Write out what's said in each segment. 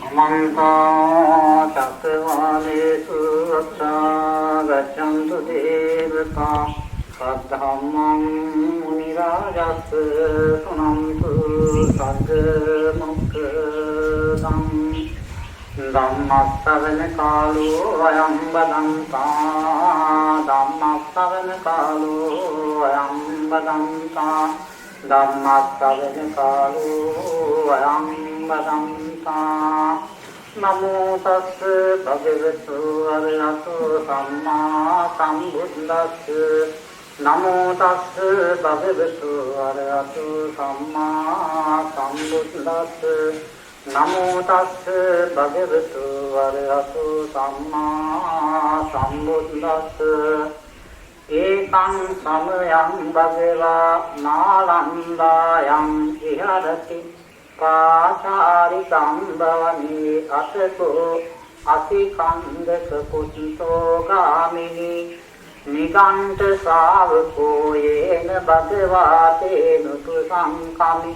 समन्ता चक्रवालेषु अत्रा गच्छन्तु देवता सद्धम्मं मुनिराजस् शृण्वन्तु सद्मुक्तम् धम्मश्रवण कालो अयं वदन्ता धम्मश्रवण कालो अयं वदन्ता धम्मश्रवण कालो अयं वदन्ता नमो तस् भगवतो अरहतो सम्मा सम्बुद्धस्स नमो तस् भगवतो अरहतो सम्मा सम्बुद्धस्स नमो तस् भगवतो अरहतो सम्मा सम्बुद्धस्स एकं समयं भगवा नालन्दायां विहरति पाचारिकं भवने अतको असिकन्दक कुतो गामिनी निगण्ट सावको येन भगवातेनुतु संकामि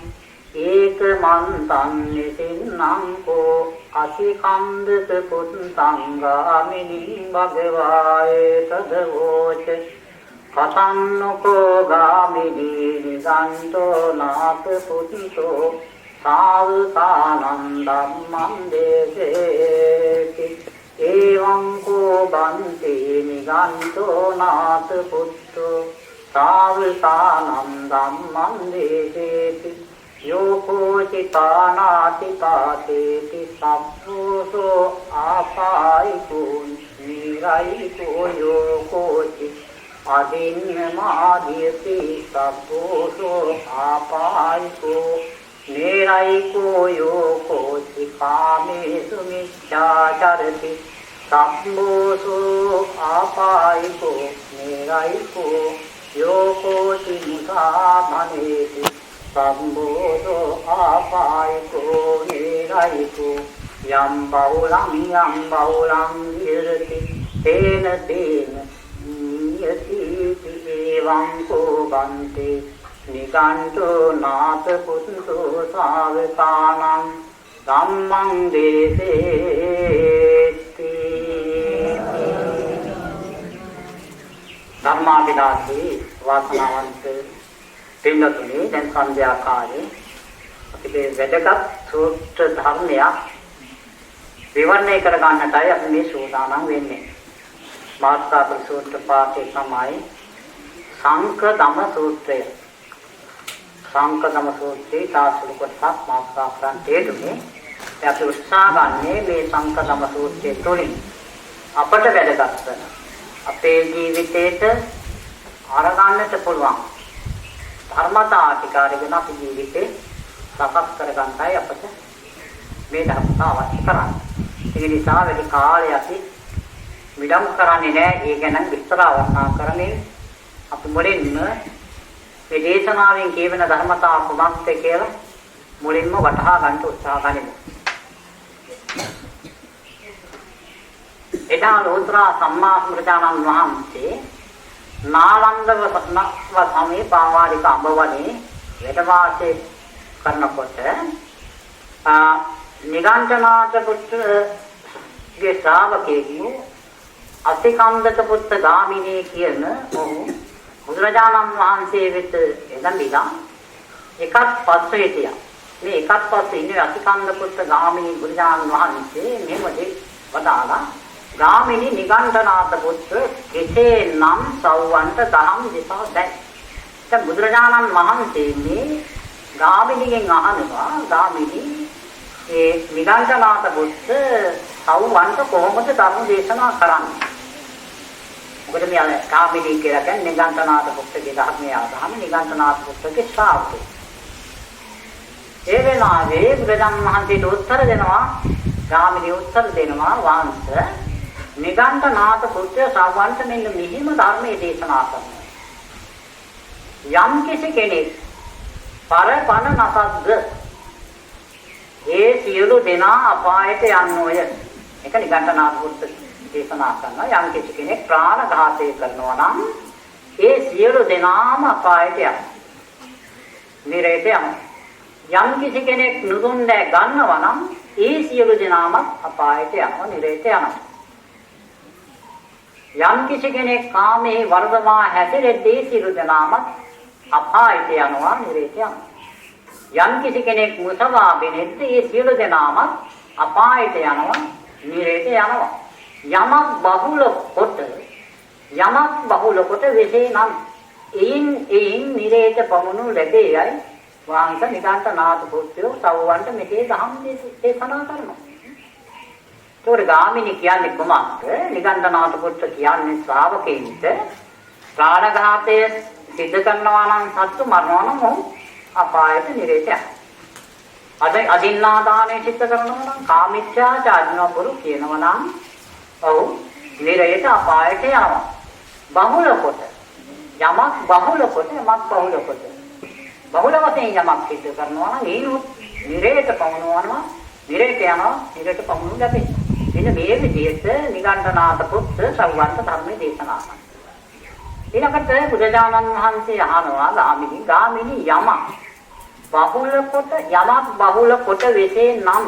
एकमन्तं निसिन्नंको असिकन्दक कुतं गामिनी भगवाय तद्वोच कथन्नुको गामिनी निगण्टो नाथ पुतितो सावकानन्दं मन्देसेति एवं को बन्ति निगण्टो नाथ पुत्रो सावकानन्दं मन्देसेति यो कोचितानाति पातेति सप्रोसो आपायिको निरयिको यो कोचि अधिन्यमादीयते सप्रोसो आपायिको निरयिको यो कोचि कामेषु मिथ्याचरति सप्रोसो आपायिको निरयिको यो कोचि मुसामनेति सम्बोधो आपायिको निरयिको यं बहुलं विहरति तेन तेन नियतीति एवं को बन्ति निगण्टो नाथ पुंसो सावकानं धम्मं देसेति धर्माभिलाषी वासनावंत පින්නතුනි දැන් සන්ධ්‍යා කාලේ අපේ වැදගත් සූත්‍ර ධර්මයක් විවරණය කර ගන්නටයි අපි මේ සූදානම් වෙන්නේ. මාත්‍රාපර සූත්‍ර පාඨය තමයි සංකදම සූත්‍රය. සංකදම සූත්‍රයේ තාසුළු කොටසක් මාත්‍රාපරන් තේරුනේ. අපි උත්සාහ ගන්නේ මේ සංකදම සූත්‍රයේ තුලින් අපට වැදගත් වෙන අපේ ජීවිතේට අරගන්නට පුළුවන් ධර්මතා අධිකාරගෙන අපි ජීවිතේ සකස් කරගන්නයි අපට මේ ධර්මතා අවශ්‍ය කරන්නේ. ඒ නිසා වැඩි කාලයක් අපි විඩම් කරන්නේ නැහැ. ඒ ගැන විස්තර අවස්ථා කරන්නේ අපි මුලින්ම මේ දේශනාවෙන් කියවෙන ධර්මතා කුමක්ද කියලා මුලින්ම වටහා ගන්න උත්සාහ ගනිමු. එදා ලෝතර සම්මා සම්බුද්ධාණන් වහන්සේ නාලන්දව සමීප ආවාරික අඹවනේ වැඩ වාසය කරනකොට නිගණ්ඨනාථ පුත්‍රගේ ශ්‍රාවකයෙකු අතිකන්දක පුත්‍ර ගාමිණී කියන ඔහු බුදුරජාණන් වහන්සේ වෙත එළඹිලා එකත් පස්සේ හිටියා. මේ එකත් පස්සේ ඉන්නේ අතිකන්ද පුත්‍ර ගාමිණී බුදුරජාණන් වහන්සේ මෙහෙම වදාලා ගාමිණී නිගණ්ඨනාථ පුත්‍ර කෙසේ නම් සව්වන්ට දහම් දෙසා දැයි. දැන් බුදුරජාණන් වහන්සේ මේ ගාමිණීගෙන් අහනවා ගාමිණී ඒ නිගණ්ඨනාථ පුත්‍ර සව්වන්ට කොහොමද ධර්ම දේශනා කරන්නේ? මොකද මේ ගාමිණී කියලා කියන්නේ නිගණ්ඨනාථ පුත්‍රගේ ධර්මයේ ආදාම නිගණ්ඨනාථ පුත්‍රගේ ශ්‍රාවකයෙක්. ඒ වෙලාවේ බුදුරජාණන් වහන්සේට උත්තර දෙනවා ගාමිණී උත්තර දෙනවා වහන්සේ නිගණ්ඨනාථ පුත්‍ර සව්වන්ට මෙන්න මෙහිම ධර්මයේ දේශනා කරනවා. යම් කිසි කෙනෙක් පරපණ නසද්ද ඒ සියලු දෙනා අපායට යන්නෝය. ඒක නිගණ්ඨනාථ පුත්‍ර දේශනා කරනවා. යම් කිසි කෙනෙක් ප්‍රාණඝාතය කරනවා නම් ඒ සියලු දෙනාම අපායට යනවා. නිරේත යනවා. යම් කිසි කෙනෙක් නුදුන් දැ ගන්නවා නම් ඒ සියලු දෙනාම අපායට යනවා නිරේත යනවා. යම් කිසි කෙනෙක් කාමයේ වර්ධවා හැසිරෙද්දී සියලු දෙනාම අපායට යනවා නිරේත යනවා. යම් කිසි කෙනෙක් මුසවා බෙනෙද්දී ඒ සියලු දෙනාම අපායට යනවා නිරේත යනවා. යමක් බහුල කොට වෙසේ නම් එයින් නිරේත පමුණු ලැබේයයි වහන්සේ නිගණ්ඨනාථ පුත්‍රයෝ සවවන්ට මෙසේ දහම් දේශනා කරනවා. ඒතකොට ගාමිණී කියන්නේ කොහොමද? නිගණ්ඨනාථ පුත්‍ර කියන්නේ ශ්‍රාවකෙයින්ට ප්‍රාණඝාතය සිද්ධ කරනවා නම් සත්තු මරනවා නම් ඔහු අපායට නිරේත යනවා. අදින්නාදානය සිද්ධ කරනවා නම් කාමීච්ඡාචාරණවරු කියනවා නම් ඔහු නිරේත අපායට යනවා. බහුල කොට යමක් බහුල කොට බහුල වශයෙන් යමක් සිද්ධ කරනවා නම් ඒනොත් නිරේත පමුණවනවා නිරේත යනවා නිරේත පමුණු ලැබේ. මෙන්න මේ විදිහට නිගණ්ඨනාථ පුත්‍ර සව්වන්ත ධර්මයේ දේශනා කරනවා. ඊළඟට බුදුරජාණන් වහන්සේ අහනවා ගාමිණී යමක් බහුල කොට වෙසේ නම්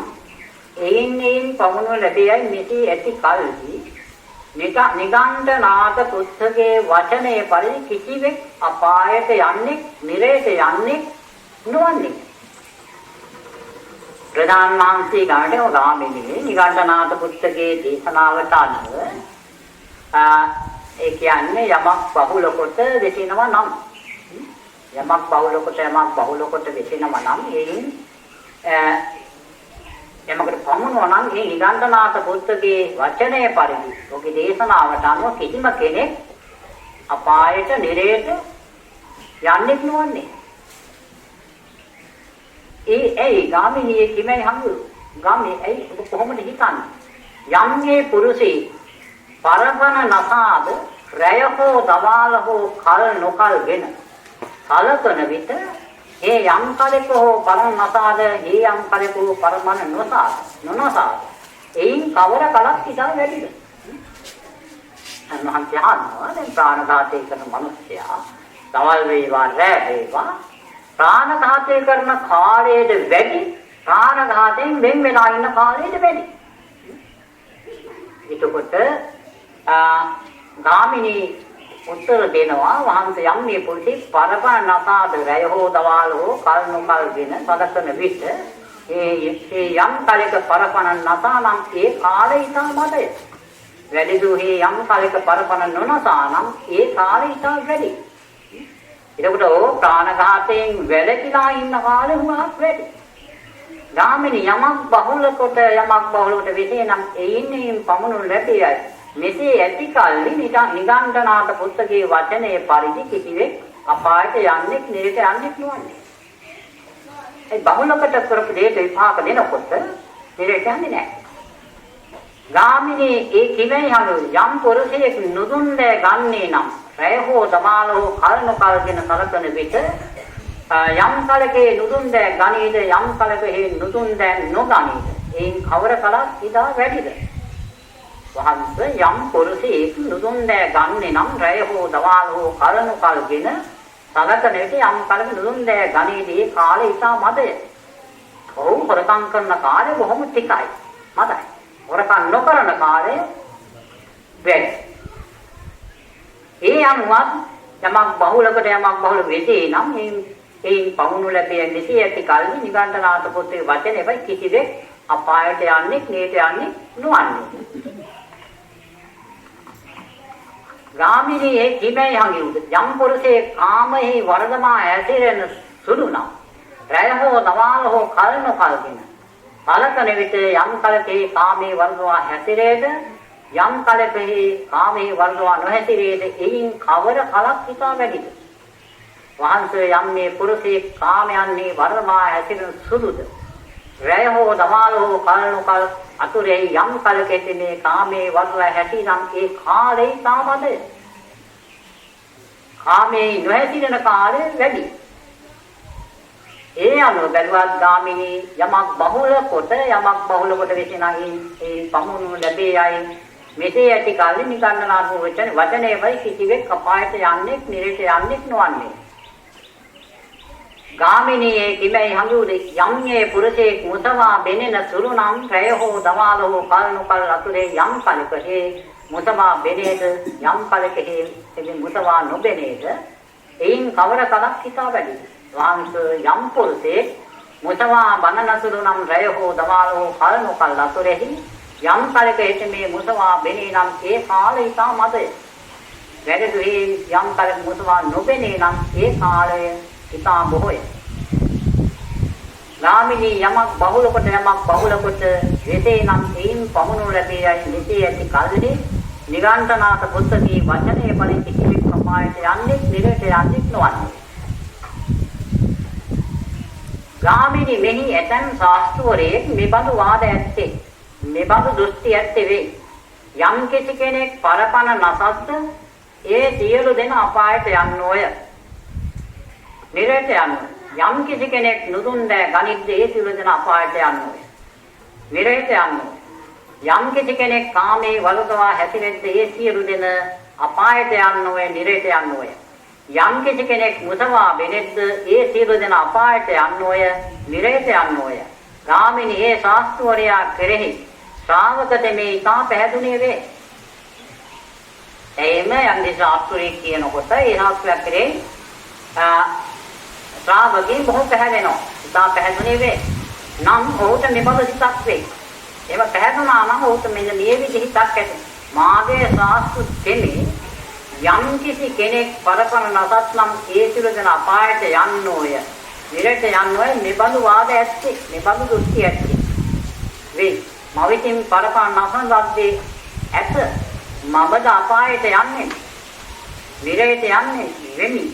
එයින් පමුණු ලැබෙයි මෙසේ ඇති කල්හි නිගණ්ඨනාථ පුත්‍රගේ වචනයේ පරිදි කිසිවෙක් අපායට යන්නේ නිරේත යන්නේ නොවන්නේ. ප්‍රධාන වහන්සේ ගාමිණී නිගණ්ඨනාථ පුත්‍රගේ දේශනාවට අනුව ඒ කියන්නේ යමක් බහුල කොට වෙසිනවා නම් යමක් බහුල කොට වෙසිනවා නම් එයින් යමකට පමුණුවා නම් ඒ නිගණ්ඨනාථ පුත්‍රගේ වචනයේ පරිදි ඔහුගේ දේශනාවට අනුව කිසිම කෙනෙක් අපායට නිරේත යන්නේ නොවන්නේ. ඒ ගාමිණී කිමයි හංගු ගාමිණී ඒ කොහොමද හිතන්නේ? යම්ගේ පුරුෂේ පරපන නසාද රැය හෝ දවාල හෝ කල නොකල්ගෙන කලකන විට ඒ යම් කලක හෝ පරණ නසාද ඒ යම් කලක හෝ පරමන නොනසාද එයින් කවර කලක් ඉඳලා වැඩිද? අන්නහන් කියනවා දැන් ප්‍රාණඝාතය කරන මිනිසයා දවල් වේවා රැ වේවා ප්‍රාණඝාතය කරන කාලයේද වැඩි ප්‍රාණඝාතයෙන් වෙන් වෙලා ඉන්න කාලයේද වැඩි. එතකොට ගාමිණී උත්තර දෙනවා වහන්සේ යම් මේ පුරුෂේ පරපන නසාද රැය හෝ දවාල හෝ කල් නොකල්ගෙන සදකන විට ඒ යම් කලක පරපන නසානම් ඒ කාලය ඉතාමදය වැඩි දුහේ යම් කලක පරපන නොනසානම් ඒ කාලය ඉතා වැඩි. එතකොට ප්‍රාණඝාතයෙන් වැළකීලා ඉන්න කාලේ හුඟක් වැඩි. ගාමිණී යමක් බහුල කොට වෙසේ නම් එයින් පමුණු ලැබෙයි. මෙසේ ඇති කල්ලි නිගණ්ඨනාථ පුත්‍රගේ වචනයේ පරිදි කිසිවෙක් අපායට යන්නේ නිරේත යන්නේ නොවන්නේ. ඒ බහුලකට කරපු දෙයට විපාක දෙනකොට නිරේත යන්නේ නැහැ. ගාමිණී ඒ කිමයි හඳු යම් පුරුෂයෙක් නුදුන් දෑ ගන්නේ නම් රැය හෝ දමාල හෝ කල නොකල්ගෙන සලකන විට යම් කලකේ නුදුන් දෑ ගනීද යම් කලකේ නුදුන් දෑ නොගනීද එයින් කවර කලක් ඉදා වැඩිද? වහන්සේ යම් පුරුෂයෙක් නුදුන් දෑ ගන්නේ නම් රැය හෝ දවාල හෝ කල නොකල්ගෙන සලකන විට යම් කලක නුදුන් දෑ ගනීදී කාලය ඉතා මදය. ඔව් හොරකම් කරන කාලය බොහොම ටිකයි මදයි. හොරකම් නොකරන කාලය වැඩි. ඒ අනුවත් යමක් බහුල වෙදී නම් එයින් පමුණු ලැබෙන්නේ නැති ඇති කල්හි නිගණ්ඨනාථ පුත්‍රගේ වචනේයි කිසිවෙක් අපායට යන්නේ නිරේත යන්නේ නොවන්නේ. ගාමිණී ඒ කිමයි හංගියුද යම් පුරුෂේ කාමෙහි වර්ධමා ඇතිරෙන සුළු නම් රැය හෝ දවාල හෝ කල නොකල්ගෙන කලකන විට යම් කලකේ කාමයේ වර්ධවා හැසිරේද යම් කලකෙහි කාමයේ වර්ධවා නොහැසිරේද එයින් කවර කලක් ඉතා වැඩිද? වහන්සේ යම් මේ පුරුෂේ කාමයන්හි වර්ධමා හැසිරෙන සුළුද රැය හෝ දවාල හෝ කල නොකල් අතුරේ යම් කලකෙදී මේ කාමයේ වර්ධවා හැසිරනම් ඒ කාලේ සාමදය. කාමයේ නොහැසිරෙන කාලය වැඩි. ඒ අනුව බැලුවත් ගාමිණී යමක් බහුල කොට වෙසිනා ඒ පමුණු ලැබෙයි. මෙසේ ඇති කල්ලි නිගණ්ඨනාථ වචනේයි කිසිවෙක් අපායට යන්නේ නිරේත යන්නේ නොවන්නේ. ගාමිනී කිමයි හඳුරේ යම්යේ පුරුෂේ මුසවා බෙනෙන සුරුනම් රයහෝ දවාලෝ කල්නු කල් අතුරේ යම් කලකේ මුසවා බෙනේද යම් කලකේ එදින මුසවා නොබෙනේද එයින් කවර කලක් හිතා වැඩි වහන්ස යම් පුරුෂේ මුසවා බනන සුරුනම් රයහෝ දවාලෝ කල්නු කල් අතුරේ යම් කලකේ මේ මුසවා බෙනේ නම් ඒ කාලය ඉතා මදය වැඩිදුවේ යම් කලක මුසවා නොබෙනේ නම් ඒ කාලය ඉතා බොහෝය. ගාමිනී යමක් බහුල කොට වෙතේ නම් එයින් පමුණු ලැබෙයි මෙසේ ඇති කල්හි නිගණ්ඨනාත පුත්තකී වචනේ පරිදි කිසිවෙක් සමායට යන්නේ නිරේට යන්නේ නොවන්නේ. ගාමිනී මෙහි ඇතන් ශාස්ත්‍රවරේ මෙබඳු වාද ඇත්තේ මෙබඳු දෘෂ්ටි ඇත්තේ වේ. යම් කිසි කෙනෙක් පරපණ නසද්ද ඒ සියලු දෙන අපායට යන්නෝය. නිරේත යන්නෝය. යම් කිසි කෙනෙක් නුදුන් දෑ ගනිද්ද ඒ සියලු දෙන අපායට යන්නෝය. නිරේත යන්නෝය. යම් කිසි කෙනෙක් කාමයේ වලදවා හැසිරෙද්ද ඒ සියලු දෙන අපායට යන්නෝය. නිරේත යන්නෝය. යම් කිසි කෙනෙක් මුසවා බෙනෙද්ද ඒ සියලු දෙන අපායට යන්නෝය. නිරේත යන්නෝය. ගාමිනී ඒ ශාස්ත්‍රවරයා කෙරෙහි ශ්‍රාවක දෙමේ ඉතා පැහැදුනේ වේ. එහෙම යම් ශාස්ත්‍රයේ කියනකොට ඒ ශාස්ත්‍රයක් කෙරෙහි ශ්‍රාවකේ බොහෝ පැහැදෙනවා. ඉතා පැහැදුනේ වේ. නම් ඔහුට මෙබඳු හිතක් වේ. ඒව පැහැදුනා නම් ඔහුට මෙන්න මේ විදිහ හිතක් ඇති. මාගේ ශාස්ත්‍ර දෙමේ යම් කිසි කෙනෙක් පරපණ නසත් නම් ඒ සියලු දෙන අපායට යන්නෝය. නිරේත යන්නෝය මෙබඳු වාද ඇත්තේ. මෙබඳු දෘෂ්ටි ඇත්තේ. වේ. මවිතින් පරපණ නසන ලද්දේ ඇත. මමද අපායට යන්නේ. නිරේත යන්නේ වෙමි.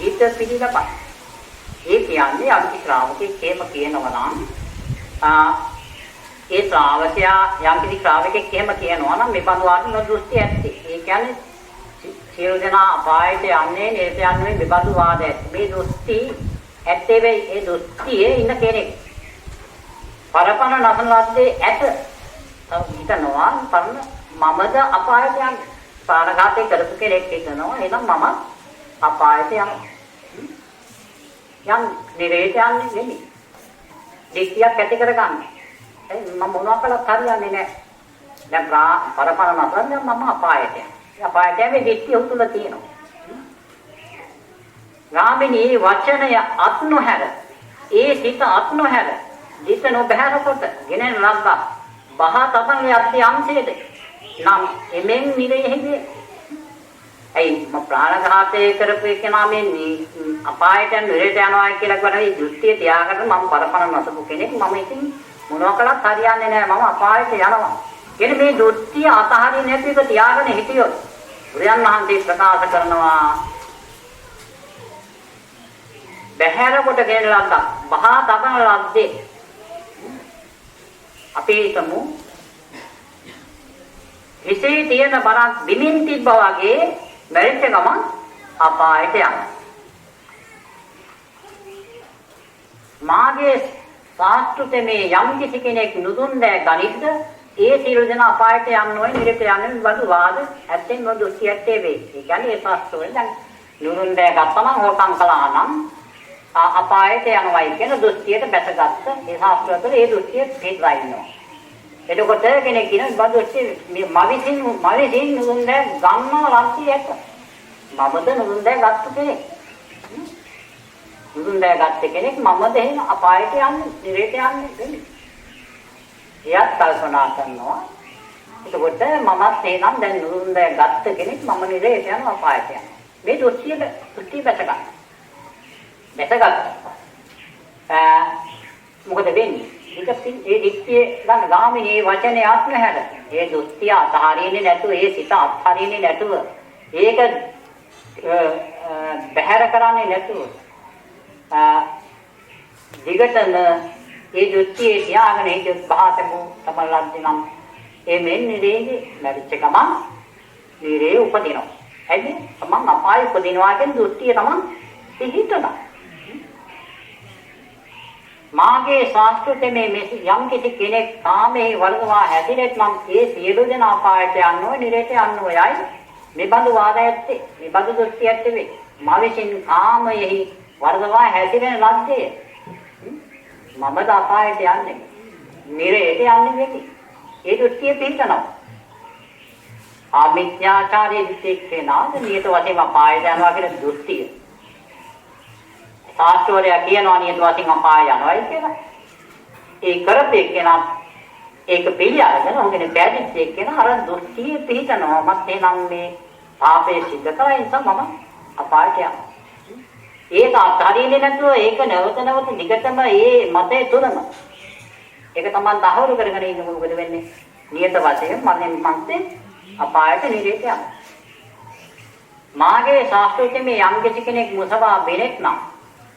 ඊට පිළිදපත්. ඒ කියන්නේ අන්ති ශ්‍රාවකෙක් එහෙම කියනවා නම් ඒ ශ්‍රාවකයා යම් කිසි ශ්‍රාවකෙක් එහෙම කියනවා නම් මේ බඳු ආත්ම දෘෂ්ටි ඇත්තේ. ඒ කියන්නේ සියලු දෙනා අපායට යන්නේ නිරේත යන්නේ මේ බඳු වාද ඇත්තේ. මේ දෘෂ්ටි ඇත්තේ වෙයි. ඒ දෘෂ්ටියේ ඉන්න කෙනෙක් පරපණ නසන ලද්දේ ඇත. හිතනවා පරණ මමද අපායට යන්නේ. ප්‍රාණඝාතය කරපු කෙනෙක් හිතනවා එහෙනම් මම අපායට යනවා. යම් නිරේත යන්නේ නෙමෙයි. දික්තියක් ඇති කරගන්න. මම මොනවා කළත් හරියන්නේ නැහැ. දැන් පරපණ නසන්න මම අපායට යනවා. අපායට යන්නේ දික්තිය උතුල තියෙනවා. ගාමිනී වචනය අත් නොහැර ඒ සිත අත් නොහැර දිත නොබහැර කොට ගෙනෙන ලද්දා බහ තබන යත්ති අංශයේද නම් එමෙන් නිරේහිදී ඇයි මම ප්‍රාණඝාතය කරපු එකනා මේ අපායට නිරේත යනවා කියලා කියනවා දෘෂ්ටිය තියාගෙන මම පරපණ නසපු කෙනෙක් මම ඉතින් මොනවා කළත් හරියන්නේ නැහැ මම අපායට යනවා කියන මේ දෘෂ්ටිය අතහරින්න නැති එක තියාගෙන හිටියොත් බුදුන් වහන්සේ ප්‍රකාශ කරනවා බහැර කොට ගෙන ලද්දා බහා තබන ලද්දේ අපි හිතමු හිසේ තියෙන බරක් බිමින් තිබ්බා වගේ මැරිච්ච ගමන් අපායට යනවා. මාගේ ශාස්ත්‍රයේ මේ යම් කිසි කෙනෙක් නුදුන් දෑ ගනිද්ද ඒ සියලු දෙනා අපායට යන්නෝයි නිරේත යන්නේ බඳු වාද ඇත්තෙන් නොදොස්ති ඇත්තේ වේ. ඒ කියන්නේ ඒ ශාස්ත්‍රවල දැන් නුදුන් දෑ ගත්තම හොරකම් කළා නම් අපායට යනවායි කියන දෘෂ්ටියට බැසගත්ත ඒ ශාස්ත්‍රවල ඒ දෘෂ්ටිය පිටලා ඉන්නවා. එතකොට කෙනෙක් කියන බඳුස්ටි මවිසින් නුදුන් දෑ ගන්නවා ලක්ෂය ඇත. මමද නුදුන් දෑ ගත්ත කෙනෙක්. නුදුන් දෑ ගත්ත කෙනෙක් මමද එහෙම අපායට යන්නේ නිරේත යන්නේ නෙමෙයි. එයත් කල්පනා කරනවා. එතකොට මමත් එනම් දැන් නුදුන් දෑ ගත්ත කෙනෙක් මම නිරේත යනවා අපායට යනවා. මේ දෘෂ්ටි බැස ගන්න. මොකද වෙන්නේ? ඒ දික්තිය ගන්න ගාමිනී වචනේ ආත්ම හැර. ඒ දෘෂ්ටිය අතහරින්නේ නැතුව ඒ සිත අත්හරින්නේ නැතුව ඒක බහැර කරන්නේ නැතුව දිගටම ඒ දෘෂ්ටියේ තියාගෙන හිටියොත් බහතම තමලද්දී නම් ඒ මෙන් නිරේදී මැරිච්ච ගමන් නිරේ උපදිනවා. ඇයි? තමන් අපාය උපදිනවා කියන දෘෂ්ටිය තමන් පිහිටනවා. මාගේ ශාස්ත්‍රයේ මේ යම් කිසි කෙනෙක් කාමයේ වලවා හැදිරෙත් නම් ඒ සියලු දෙනා අපායට යන්නෝ නිරේත යන්නෝ යයි මේ බඳු වාද ඇත්තේ මේ බඳු දෘෂ්ටි ඇත්තේ වේ. මා විසින් කාමයෙහි වර්ධවා හැසිරෙන ලද්දේ. මමද අපායට යන්නේ. නිරේට යන්නේ වෙන්නේ. ඒ දෘෂ්ටිය පිළිතනවා. ආමිත්‍යාචාරයේ විචේකේනාද නියත වශයෙන් අපායට යනවා කියන දෘෂ්ටිය. ශාස්ත්‍රවලයා කියනවා නියත වශයෙන් අපාය යනවායි කියලා. ඒ කරපේ කෙනා ඒක පිළිඅරගෙන ඔහුගේ බැදිච්ච කෙනා අර දෘෂ්ටිය පිළිතනවා. මත් එනම් මේ පාපේ සිද්ධ කරා නිසා මම අපායට යනවා. ඒක අත්හරින්නේ නැතුව ඒක නැවත නැවත දිගටම ඒ මතේ තුනම ඒක තමයි දහවුරු කරගෙන ඉන්න මොකද වෙන්නේ? නියත වශයෙන් මරණයන් පස්සේ අපායට නිරේත යනවා. මාගේ ශාස්ත්‍රයේ මේ යම් කෙනෙක් මුසවා බෙනෙක් නම්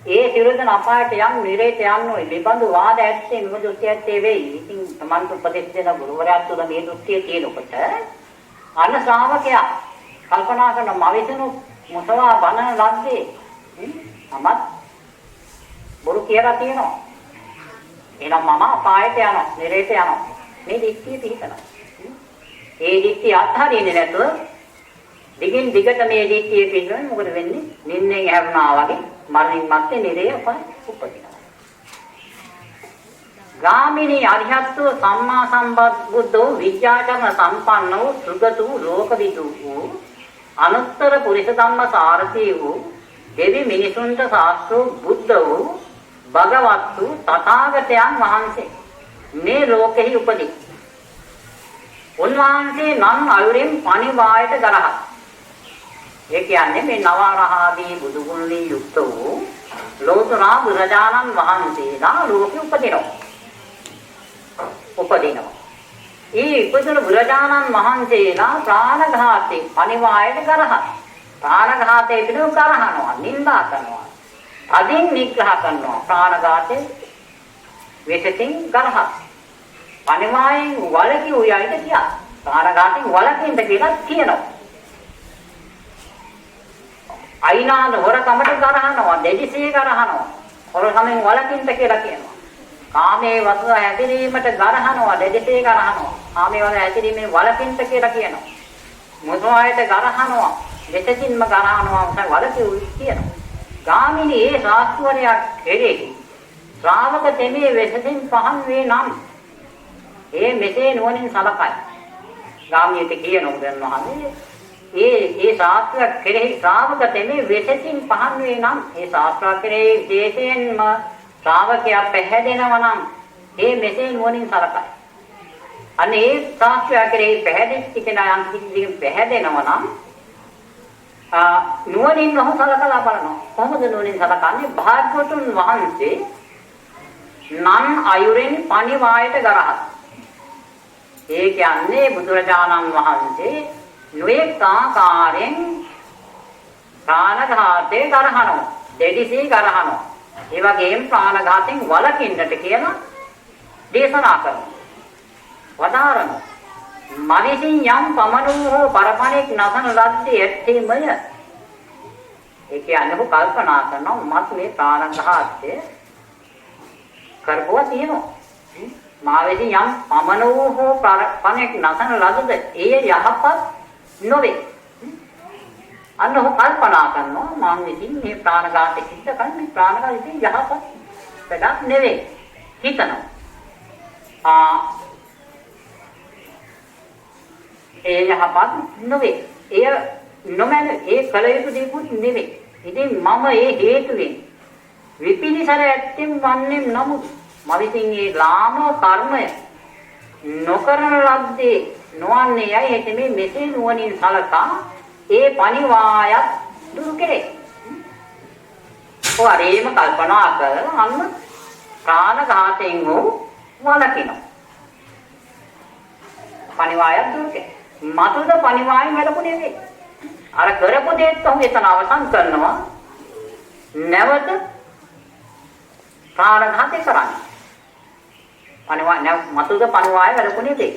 ඒ සිරුරෙන් අපායට යම් නිරේත යන්නේ මෙබඳු වාද ඇත්තේ මොකද උත්‍යත්තේ වෙයි. ඉතින් තමන්ට උපදෙස් දෙන ගුරුවරයාත් තුළ මේ දෘෂ්ටිය තියෙනකොට අන්න ශ්‍රාවකයා කල්පනා කරන මවිසුණු මුසවා බනන ලද්දේ මමත් බොරු කියලා තියෙනවා. එහෙනම් මම අපායට යනවා, නිරේත යනවා. මේ දික්තිය පිළිතනවා. ඒ දික්තිය අත්හරින්නේ නැතුව දිගින් දිගට මේ දික්තිය පිළිවෙල මොකද වෙන්නේ? නින්නෙන් හැරුණා වගේ මරණින් මත්තේ නිරේ උපදිනවා. ගාමිනී අරිහත්තු සම්මා සම්බුද්ධෝ විද්‍යාචරණ සම්පන්නෝ සුගතු ලෝකවිදු වූ අනුත්තර පුරිස ධම්ම සාරථී වූ දෙවි මිනිසුන්ට ශාස්ත්‍රෝ බුද්ධ වූ භගවත්තු තථාගතයන් වහන්සේ මේ ලෝකෙහි උපදී. උන්වහන්සේ නම් අයුරින් පණිවායට ගරහ. ඒ කියන්නේ මේ නවරහාදී බුදු ගුණලින් යුක්ත වූ ලෝතර බුදුරජාණන් වහන්සේලා ලෝකෙ උපදිනවා. ඒ උපදින බුදුරජාණන් වහන්සේලා ප්‍රාණඝාතේ පණිවායට ගරහ. ප්‍රාණඝාතේ පිළිව කරහනවා, නින්දා කරනවා. අදින් නිග්‍රහ කරනවා. ප්‍රාණඝාතේ විශේෂයෙන් ගරහ. පණිවායෙන් වලකී උයයිද කියා. ප්‍රාණඝාතෙන් වලකින්ද කියලා කියනවා. අයිනාන හොරකමට ගරහනවා, දෙදිසේ ගරහනවා. හොරකමෙන් වලකින්ද කියලා කියනවා. කාමයේ වස්තු හැදිරීමට ගරහනවා, දෙදිසේ ගරහනවා. කාමයේ වස්තු හැදිරීමෙන් වලකින්ද කියලා කියනවා. මුසවායට ගරහනවා, දෙතකින්ම ගරහනවා මොකද වලකී කියනවා. ගාමිනී ඒ ශාස්ත්‍රවරයා කෙරෙහි ශ්‍රාවක තෙමේ වෙසෙන් පහන් වේ නම් ඒ මෙසේ නුවණින් සලකයි. ගාමිනීට කියනවා ගන්වහනේ ඒ ශාස්ත්‍ර කෙරෙහි ශ්‍රාවක තෙමේ වෙසෙන් පහන් වේ නම් ඒ ශාස්ත්‍ර කෙරෙහි විශේෂයෙන්ම ශ්‍රාවකයා පැහැදෙනවා නම් ඒ මෙසේ නුවණින් සලකයි. අනේ ඒ ශාස්ත්‍රය කෙරෙහි පැහැදිච්ච කෙනා යම් කිසි පැහැදෙනවා නම් නුවණින් ඔහු සලකලා බලනවා. කොහොමද නුවණින් සලකන්නේ? භාග්‍යවතුන් වහන්සේ නම් අයුරෙන් පණිවායට ගරහත්. ඒ කියන්නේ බුදුරජාණන් වහන්සේ නොඑක ආකාරයෙන් ප්‍රාණඝාතේ ගරහනවා, දෙදිසී ගරහනවා. ඒ වගේම ප්‍රාණඝාතෙන් වළකින්නට කියලා දේශනා කරනවා. වදාරනවා. මනසින් යම් පමණු හෝ පරපණෙක් නසන ලද්දේ ඇත්තේමය. ඒ කියන්නේ ඔහු කල්පනා කරනවා මත් මේ ප්‍රාණඝාතය කරපුවා තියෙනවා. මා වෙදී යම් පමණු හෝ පරපණෙක් නසන ලද්දද ඒ යහපත් නොවේ. අන්න ඔහු කල්පනා කරනවා මම ඉතින් මේ ප්‍රාණඝාතය සිද්ධ කරන්නේ ප්‍රාණඝාතය යහපත් වැඩක් නෙවෙයි හිතනවා. ඒ යහපත් නොවේ. එය නොමැන ඒ කල යුතු දෙයක් නෙවෙයි. ඉතින් මම ඒ හේතුවෙන් විපිනිසර ඇත්තෙම් වන්නේ නමුත් මම ඉතින් ඒ ලාම කර්මය නොකරන ලද්දේ නොවන්නේ යයි හිතේ මෙසේ නුවණින් සලකා ඒ පණිවායත් දුරු කෙරේ. ඔයාලේම කල්පනා කරලා අන්න ප්‍රාණඝාතයෙන් වූ වළකිනවා. පණිවායත් දුරු කෙරේ. මතුද පණිවායෙන් වැළකුණේ වේ. අර කරපු දෙයත් ඔහු එතන අවසන් කරනවා. නැවත ප්‍රාණඝාතය කරන්නේ. පණිවාය මතුද පණිවායෙන් වැළකුණේ වේ.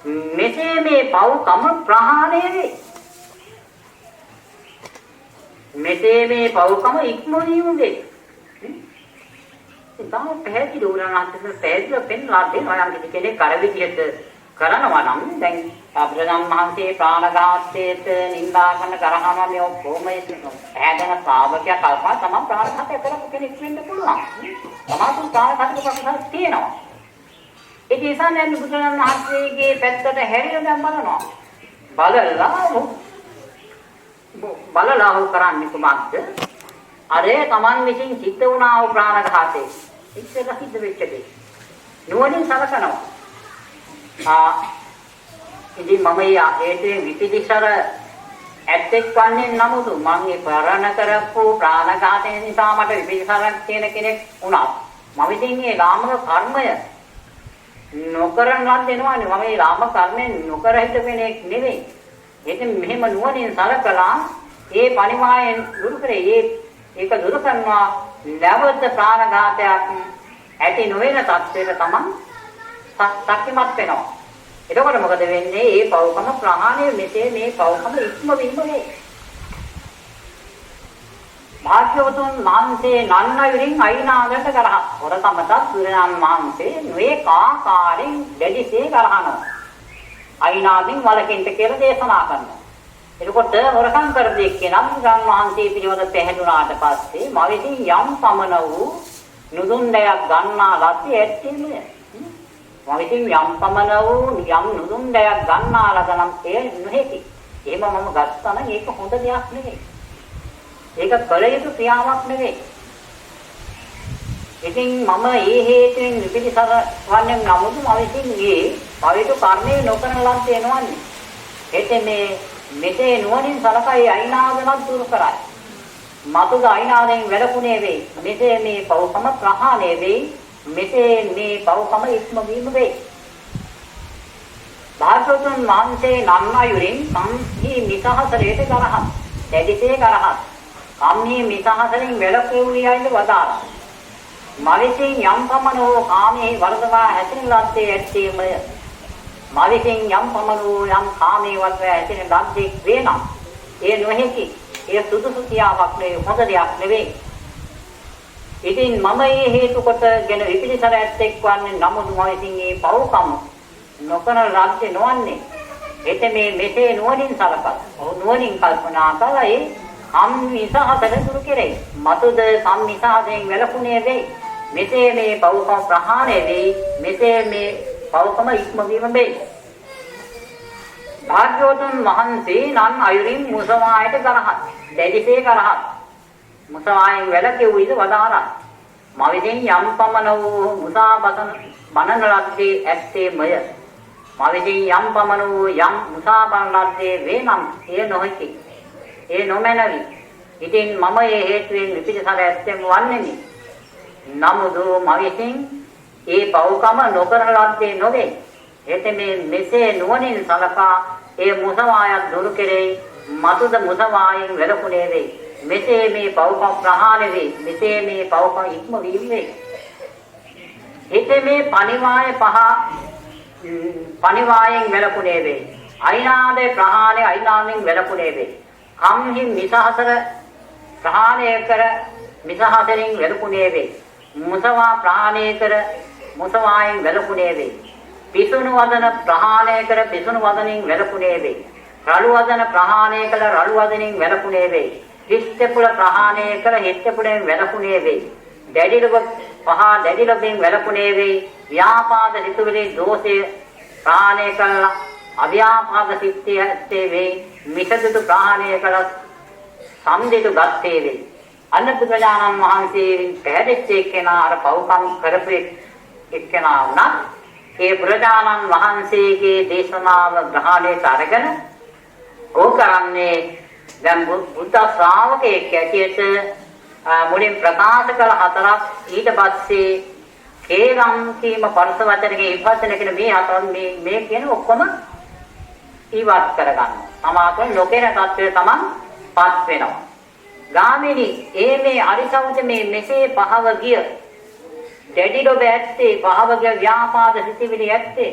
මෙසේ මේ පව්කම ප්‍රහාණය වේ. මෙසේ මේ පව්කම ඉක්මනියු වේ. ඉතින් පැහැදිලි උරණාන්තට පැහැදිලිව පෙන්ලා දෙනවා යම් කෙනෙක් අර විදිහට කරනවා නම් දැන් බුදුරජාණන් වහන්සේ ප්‍රාණඝාතයට නිඳා කරන කරහනවා මේ ඔක්කොම හැදෙන ශ්‍රාවකයා කල්පනා තමයි ප්‍රාණඝාතය කරපු කෙනෙක් වෙන්න පුළුවන්. තමයි ප්‍රාණඝාතක ප්‍රශ්න තියෙනවා. ඒ නිසා දැන් බුදුරජාණන් වහන්සේගේ පැත්තට හැරිලා දැන් බලනවා. බලලා කරන්නේ කුමක්ද? අර තමන් විසින් සිද්ධ වුණා වූ ප්‍රාණඝාතේ ඉස්සෙල්ල සිද්ධ වෙච්ච දේ. නුවණින් සලකනවා. ඉතින් මම ඒකේ විපිලිසර ඇත්තෙක් වන්නේ නමුත් මම ඒ පරණ කරපු ප්‍රාණඝාතය නිසා මට විපිලිසරක් තියෙන කෙනෙක් වුණා. මම ඉතින් මේ ලාමක කර්මය නොකරන ලද්ද එනවානේ. මම මේ ලාමක කර්මය නොකර හිට කෙනෙක් නෙවෙයි. ඒක මෙහෙම නුවණින් සලකලා ඒ පරිමායෙන් දුරු කරේ ඒක දුරු කරනවා. නැවත ප්‍රාණඝාතයක් ඇති නොවන තත්ත්වයට තමන් සත්‍යමත් වෙනවා. එතකොට මොකද වෙන්නේ? මේ පවකම ප්‍රහාණය මෙසේ මේ පවකම ඉක්මවීම වේ. භාග්‍යවතුන් වහන්සේ නන්නයුරින් අයිනාගත කරා. හොරකමටත් බුදුරජාණන් වහන්සේ මේ ආකාරයෙන් දෙදිසේ කරහනවා. අයිනාදින් වලකින්ට කියලා දේශනා කරනවා. එතකොට හොරකම් කර දෙන්නේ නම් බුදුරජාණන් වහන්සේ පිළිවෙත පැහැදුනාට පස්සේ මවිතින් යම් පමන වූ නුදුන් දෙයක් ගන්නා ලද්දේ ඇත්තේමය. මවිතින් යම් පමන වූ යම් නුදුන් දෙයක් ගන්නා ලදනම් එය නොහැකි. එහෙම මම ගත්තා නම් ඒක හොඳ දෙයක් නෙවෙයි. ඒක කළ යුතු ක්‍රියාවක් නෙවෙයි. ඉතින් මම ඒ හේතුවෙන් විපිලිසර වන්නේ නමුත් මවිතින් මේ පවිතු කර්මය නොකරන ලද්දේ එනවන්නේ. ඒත් මෙසේ නුවණින් සලකයි අයිනාදනක් දුරු කරයි. මතුද අයිනාදෙන් වැළකුණේ වෙයි. මෙසේ මේ පවකම ප්‍රහාණය වෙයි. මෙසේ මේ පවකම ඉක්මවීම වෙයි. භාග්‍යවතුන් වහන්සේ නන්නයුරින් සම්හි මිසහසරයට කරහත්. දෙදිසේ කරහත්. සම්හි මිසහසරින් වැළකුවියයිද වදාළා. මවිසින් යම් පමණ හෝ කාමයේ වර්ධවා හැසිරෙන ලද්දේ ඇත්තේමය. මවිසින් යම් පමණ හෝ යම් කාමයේ වර්ධවා හැසිරෙන ලද්දේ වේනම් ඒ නොහැකි. ඒ සුදුසු ක්‍රියාවක් නෙවෙයි, හොඳ දෙයක් නෙවෙයි. ඉතින් මම මේ හේතු කොටගෙන විපිලිසර ඇත්තෙක් වන්නේ නමුත් මවිසින් මේ පවකම නොකරන ලද්දේ නොවන්නේ. එතෙ මෙසේ නුවණින් සලකලා, නුවණින් කල්පනා කළා සම්මිසහතර දුරු කෙරේ. මතුද සම්මිසහයෙන් වැළකුණේ වෙයි. මෙසේ මේ පවකම ප්‍රහාණය වෙයි. මෙසේ මේ පවකම ඉක්මවීම වෙයි. භාග්‍යවතුන් වහන්සේ නන් අයුරින් මුසවායට කරහත්. දෙදිසේ කරහත්. මුසවායෙන් වැළකෙව්විද වදාරා. මවිසින් යම් පමන වූ මුසාබතන බණන ලද්දේ ඇත්තේමය. මවිසින් යම් පමන වූ යම් මුසාබන ලද්දේ වේනම් එය නොහැකි. ඒ නොමැනවි. ඉතින් මම මේ හේතුවෙන් විපිලිසර ඇත්තෙම වන්නේමි. නමුත් මවිසින් ඒ පවකම නොකරන ලද්දේ නොවේ. එතෙමේ මෙසේ නුවණින් සලකා ඒ මුසවායත් දුරු කෙරෙයි. මතුද මුසවායෙන් වැළකුණේ වේ. මෙසේ මේ පවකම් ප්‍රහාණය වේ. මෙසේ මේ පවකම් ඉක්මවීම වේ. එතෙමේ පණිවායෙන් වැළකුණේ වේ. අයිනාදේ ප්‍රහාණය අයිනාදෙන් වැළකුණේ වේ. කම්හි මිසහසර ප්‍රහාණය කර මිසහසරින් වැළකුණේ වේ. මුසවා ප්‍රහාණය කර මුසවායෙන් වැළකුණේ වේ. පිසුණු වදන ප්‍රහාණය කර පිසුණු වදනින් වැළකුණේ වේ. රළු වදන ප්‍රහාණය කළ රළු වදනින් වැළකුණේ වේ. හිස්තෙපුල ප්‍රහාණය කළ හිස්තෙපුලෙන් වැළකුණේ වේ. දැඩිලොබ දැඩිලොබෙන් වැළකුණේ වේ. ව්‍යාපාද සිතුවිලි දෝෂය ප්‍රහාණය කළ අව්‍යාපාද සිත්තේ ඇත්තේ වේ. මිසදුතු ප්‍රහාණය කළ සම්දිතු ගත්තේ වේ. අන්න බුදුරජාණන් වහන්සේ පැහැදිච්ච එක්කෙනා අර පව්කම් කරපු එක්කෙනා වුණත් ඒ බුදුරජාණන් වහන්සේගේ දේශනාව ග්‍රහණයට අරගෙන ඕක කරන්නේ දැන් බුද්ධ ශ්‍රාවකයෙක් ඇටියට මුලින් ප්‍රකාශ කළ හතරක් ඊට පස්සේ කේරම් කීම පරස වචනයේ ඉවසන කියන මේ හතර මේ කියන ඔක්කොම ඉවත් කරගන්න. සමාතන නොකේන තත්ත්වය තමන්පත් වෙනවා. ගාමිනී මේ අරිසවුද මේ මෙසේ පහව ගිය දැඩි ලොබ ඇත්තේ පහව ගිය ව්‍යාපාද සිතිවිලි ඇත්තේ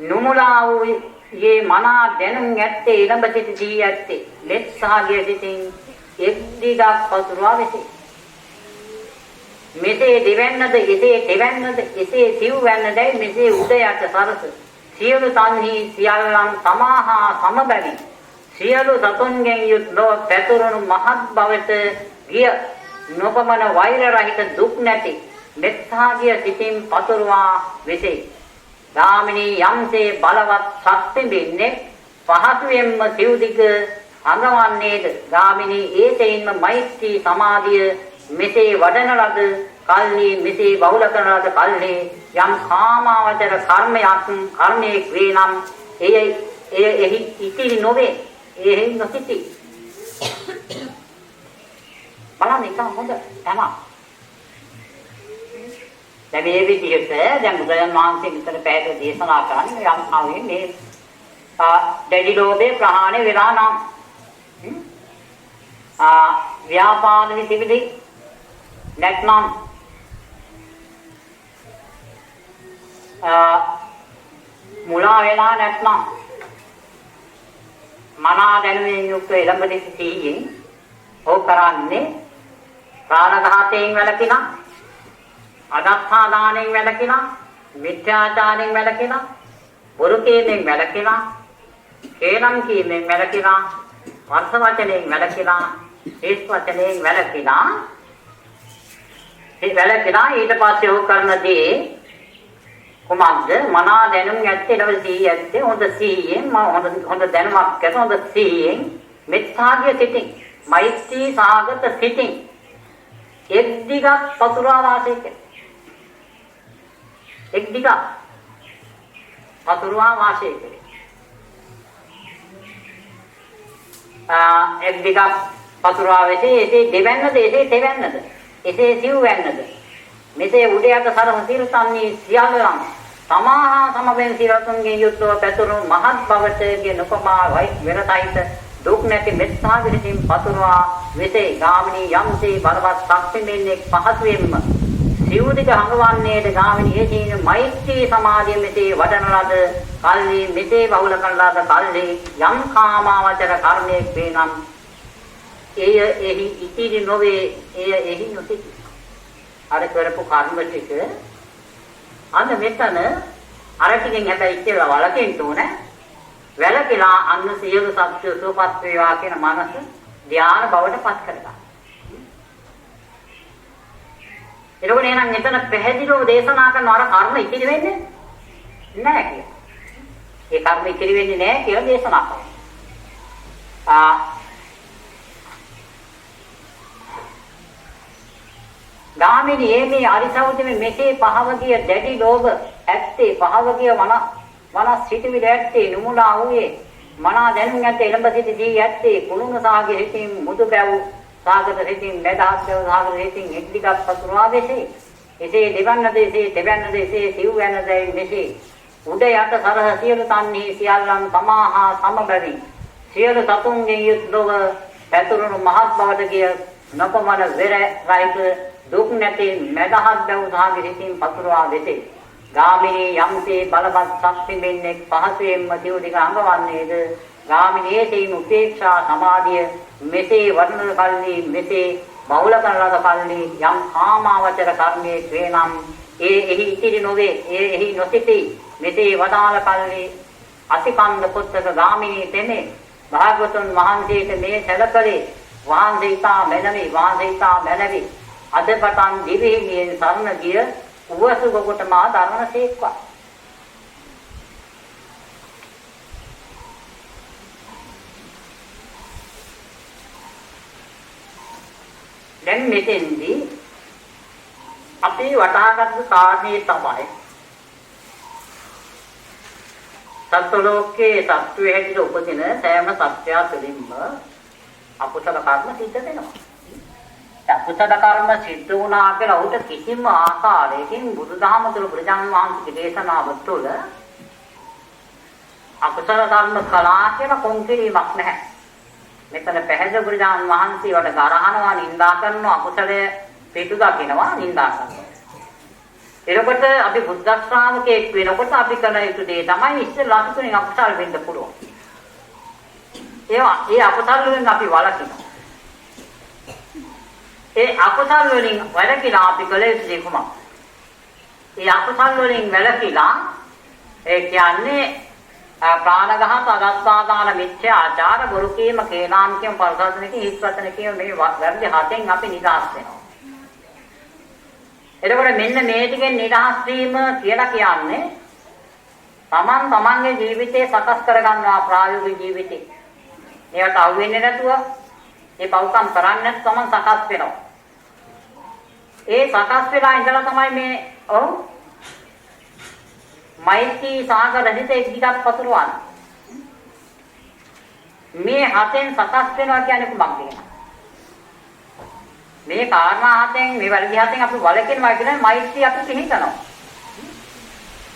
නුමුලා වූ ये मना දැනුම් ඇත්තේ ඊළඹ සිට දී ඇත්තේ ලෙත් සහගිය සිටින් එක් දිගක් පතුරවා වෙති. මෙසේ දෙවන්නද එසේ දෙවන්නද එසේ සිව්වන්නදයි මෙසේ උදයට සරස සියලු තන්හි සියල්ලන් සමාහා සමබැවි සියලු සතුන්ගෙන් යුත් ලෝ පැතුරුණු මහත් බවට ගිය නොපමණ වෛර රහිත දුක් නැති මෙත්තාගිය සිතින් පතුරවා වෙසේ. ගාමිනී යම්සේ බලවත් ශක්ති බින්නේ පහසුවෙන්ම සිව්දික අඟවන්නේද ගාමිනී ඒතෙයින්ම මෛත්‍රී සමාධිය මෙසේ වඩන ලද කල්හි මෙසේ බහුල කරන ලද කල්හි යම් කාමාවචර කර්මයක් වේ නම් එහි ඉතිරි නොවේ එහි නොසිටි බලන්න එක හොඳ තමයි. දැන් මේ විදිහට දැන් බුදුන් වහන්සේ විතර පැහැදිලි දේශනා කරන්නේ යම් ආවේ මේ දැඩි ලෝභේ ප්‍රහාණය වෙලා නම් ව්‍යාපාද විතිවිලි නැත්නම් මුලා වෙලා නැත්නම් මනා දැනුමින් යුක්ත එළඹ සිටියෙන් ඕ කරන්නේ ප්‍රාණඝාතයෙන් වැළකීලා අදත්තා දාණයෙන් වැළකීලා මිත්‍යාචාරයෙන් වැළකීලා බොරු කීමෙන් වැළකීලා කේනම් කීමෙන් වැළකීලා වර්ෂ වචනයෙන් වැළකීලා හේත් වචනයෙන් වැළකීලා ඒ වැළකීලා ඊට පස්සේ ඕ කරන දේ කුමක්ද මනා දැනුම් ඇත්තේ ඊළඟ ඇත්තේ හොඳ සීයෙන් හොඳ දැනුමක් ඇත හොඳ සීයෙන් මෙත්තාගේ සිටින් මෛත්‍රී සාගත සිටින් එක් දිගක් පතුරවා වාසය කර එක් දිගක් පතුරවා වාසය කර එක් දිගක් පතුරවා වෙසේ එසේ දෙවන්නද එසේ තෙවන්නද එසේ සිව්වන්නද මෙසේ උඩයට සරහ සිල්තන්නේ සියල්ලන් සමාහා සමවෙන් සිරතුන්ගේ යුද්ධව පැතුරු මහත් බවට ගේ නොපමා වෙනසයිත දුක් නැති මෙත්තා විසින් පතුරවා වෙසේ ගාමිනී යම්සේ බලවත් ශක්තිමෙන්නේ පහසුවෙන්ම සිවුදික හඟවන්නේද ගාමිනී හේතින මෛත්‍රී සමාධිය මෙසේ වඩන ලද කල්හි මෙසේ බහුල කරන ලද කල්හි යම් කාමාවචර කර්මයක් වේනම් එය එහි ඉතිරි නොවේ එය එහි නොසිටි අර කරපු කර්ම ටික අන්න මෙතන අර ටිකෙන් හැබැයි ඉස්සෙල්ලා වලකින්න ඕනේ වැලකලා අන්න සියලු සත්‍ය සුවපත් වේවා කියන මනස ධ්‍යාන බවට පත් කරගන්න. එතකොට එහෙනම් මෙතන පැහැදිලිව දේශනා කරන අර කර්ම ඉතිරි වෙන්නේ නැහැ කියලා. ඒ කර්ම ඉතිරි වෙන්නේ නැහැ කියලා දේශනා කරනවා. ගාමිනී මේ අරිසවුදෙමේ මෙසේ පහවගිය දැඩි ලෝභ ඇත්තේ පහවගිය වනස් සිටිවිද ඇත්තේ නුමුලා වූයේ මනා දැනුම් ඇත්තේ එළඹ සිටි දී ඇත්තේ කුණුන සාගේ හිතින් මුදු බැව් සාගත හිතින් මෙදහස් බැව් සාගත හිතින් එක්දිගක් පතුරවා වෙසේ එසේ දෙවන්නද එසේ තෙවන්නද එසේ සිව්වන්නදයි මෙසේ උඩ යට සරහ සියලු තන්හි සියල්ලන් සමාහා සමබැවි සියලු සතුන්ගේ යුත් ලොව පැතුරුණු මහත් බවට ගිය නොපමණ වෙර රහිත දුක් නැති මෙදහස් බැව් සාගේ හිතින් පතුරවා වෙසේ ගාමිනී යම්සේ බලවත් ශක්තිමෙන්නේ පහසුවෙන්ම සිවුදික අඟවන්නේද ගාමිනී තේම උපේක්ෂා සමාධිය මෙසේ වඩන කල්හි මෙසේ බහුල කරන ලද කල්හි යම් කාමාවචර කර්මයේ වේනම් එහි ඉතිරි නොවේ එහි නොසිටි මෙසේ වදාළ කල්හි අතිකන්ද පුත්තක ගාමිනී තෙමේ භාගවතුන් වහන්සේට මේ සැලකලේ වහන්සේතා මැනවි අද පටන් දිවිහිමියෙන් සරණ ගිය උවසු කොට මා ධර්ම සේක්වා දැන් මෙතෙන්දී අපි වටහාගත්තු කාරණේ තමයි සත්ව ලෝකයේ සත්වයේ හැටියට උපදින සෑම සත්‍යය තුළින්ම අකුසල කර්ම සිද්ධ වෙනවා. අකුසල කර්ම සිද්ධ වුණා කියලා උට කිසිම ආකාරයකින් බුදුදහම තුළ බුදුන් වහන්සේගේ දේශනාව තුළ අකුසල කර්ම කළා කියලා කොන්කිරීමක් නැහැ. මෙතන පැහැදිලි බුදුන් වහන්සේවට ගරහනවා නිඳා කරනවා අකුසලයේ පිටු දකින්නවා නිඳා කරනවා. එතකොට අපි බුද්ධ ශ්‍රාවකෙක් වෙනකොට අපි කරන යුතු දේ තමයි ඉස්සෙල්ලා අපි තුලින් අකුසල වෙන්න පුළුවන්. ඒ අකුසල වලින් අපි වළකිනවා. ඒ අකුසල් වලින් වැළකීලා අපි කළ යුතු දේ කුමක්ද? ඒ අකුසල් වලින් වැළකීලා ඒ කියන්නේ ප්‍රාණඝාත, අදත්තාදාන, මිත්‍යාචාර, බොරු කීම, කේලාම් කියන පරසවදන කියන හිස්වචන කියන මේ වැරදි හතෙන් අපි නිදහස් වෙනවා. එතකොට මෙන්න මේ ටිකෙන් නිදහස් වීම කියලා කියන්නේ තමන්ගේ ජීවිතේ සකස් කරගන්නවා ප්‍රායෝගික ජීවිතේ. මේවට අවු වෙන්නේ නැතුව මේ පවුකම් කරන්නේ නැත්නම් තමන් සකස් වෙනවා. ඒ සකස් වෙලා ඉඳලා තමයි මේ මෛත්‍රී සාගර හිතේ දිගක් පතුරවන්නේ. මේ හතෙන් සකස් වෙනවා කියන්නේ කුමක්ද? මේ කාරණා හතෙන් මේ වැරදි හතෙන් අපි වළකිනවා කියන්නේ මෛත්‍රී අපි පිළිහිනවා.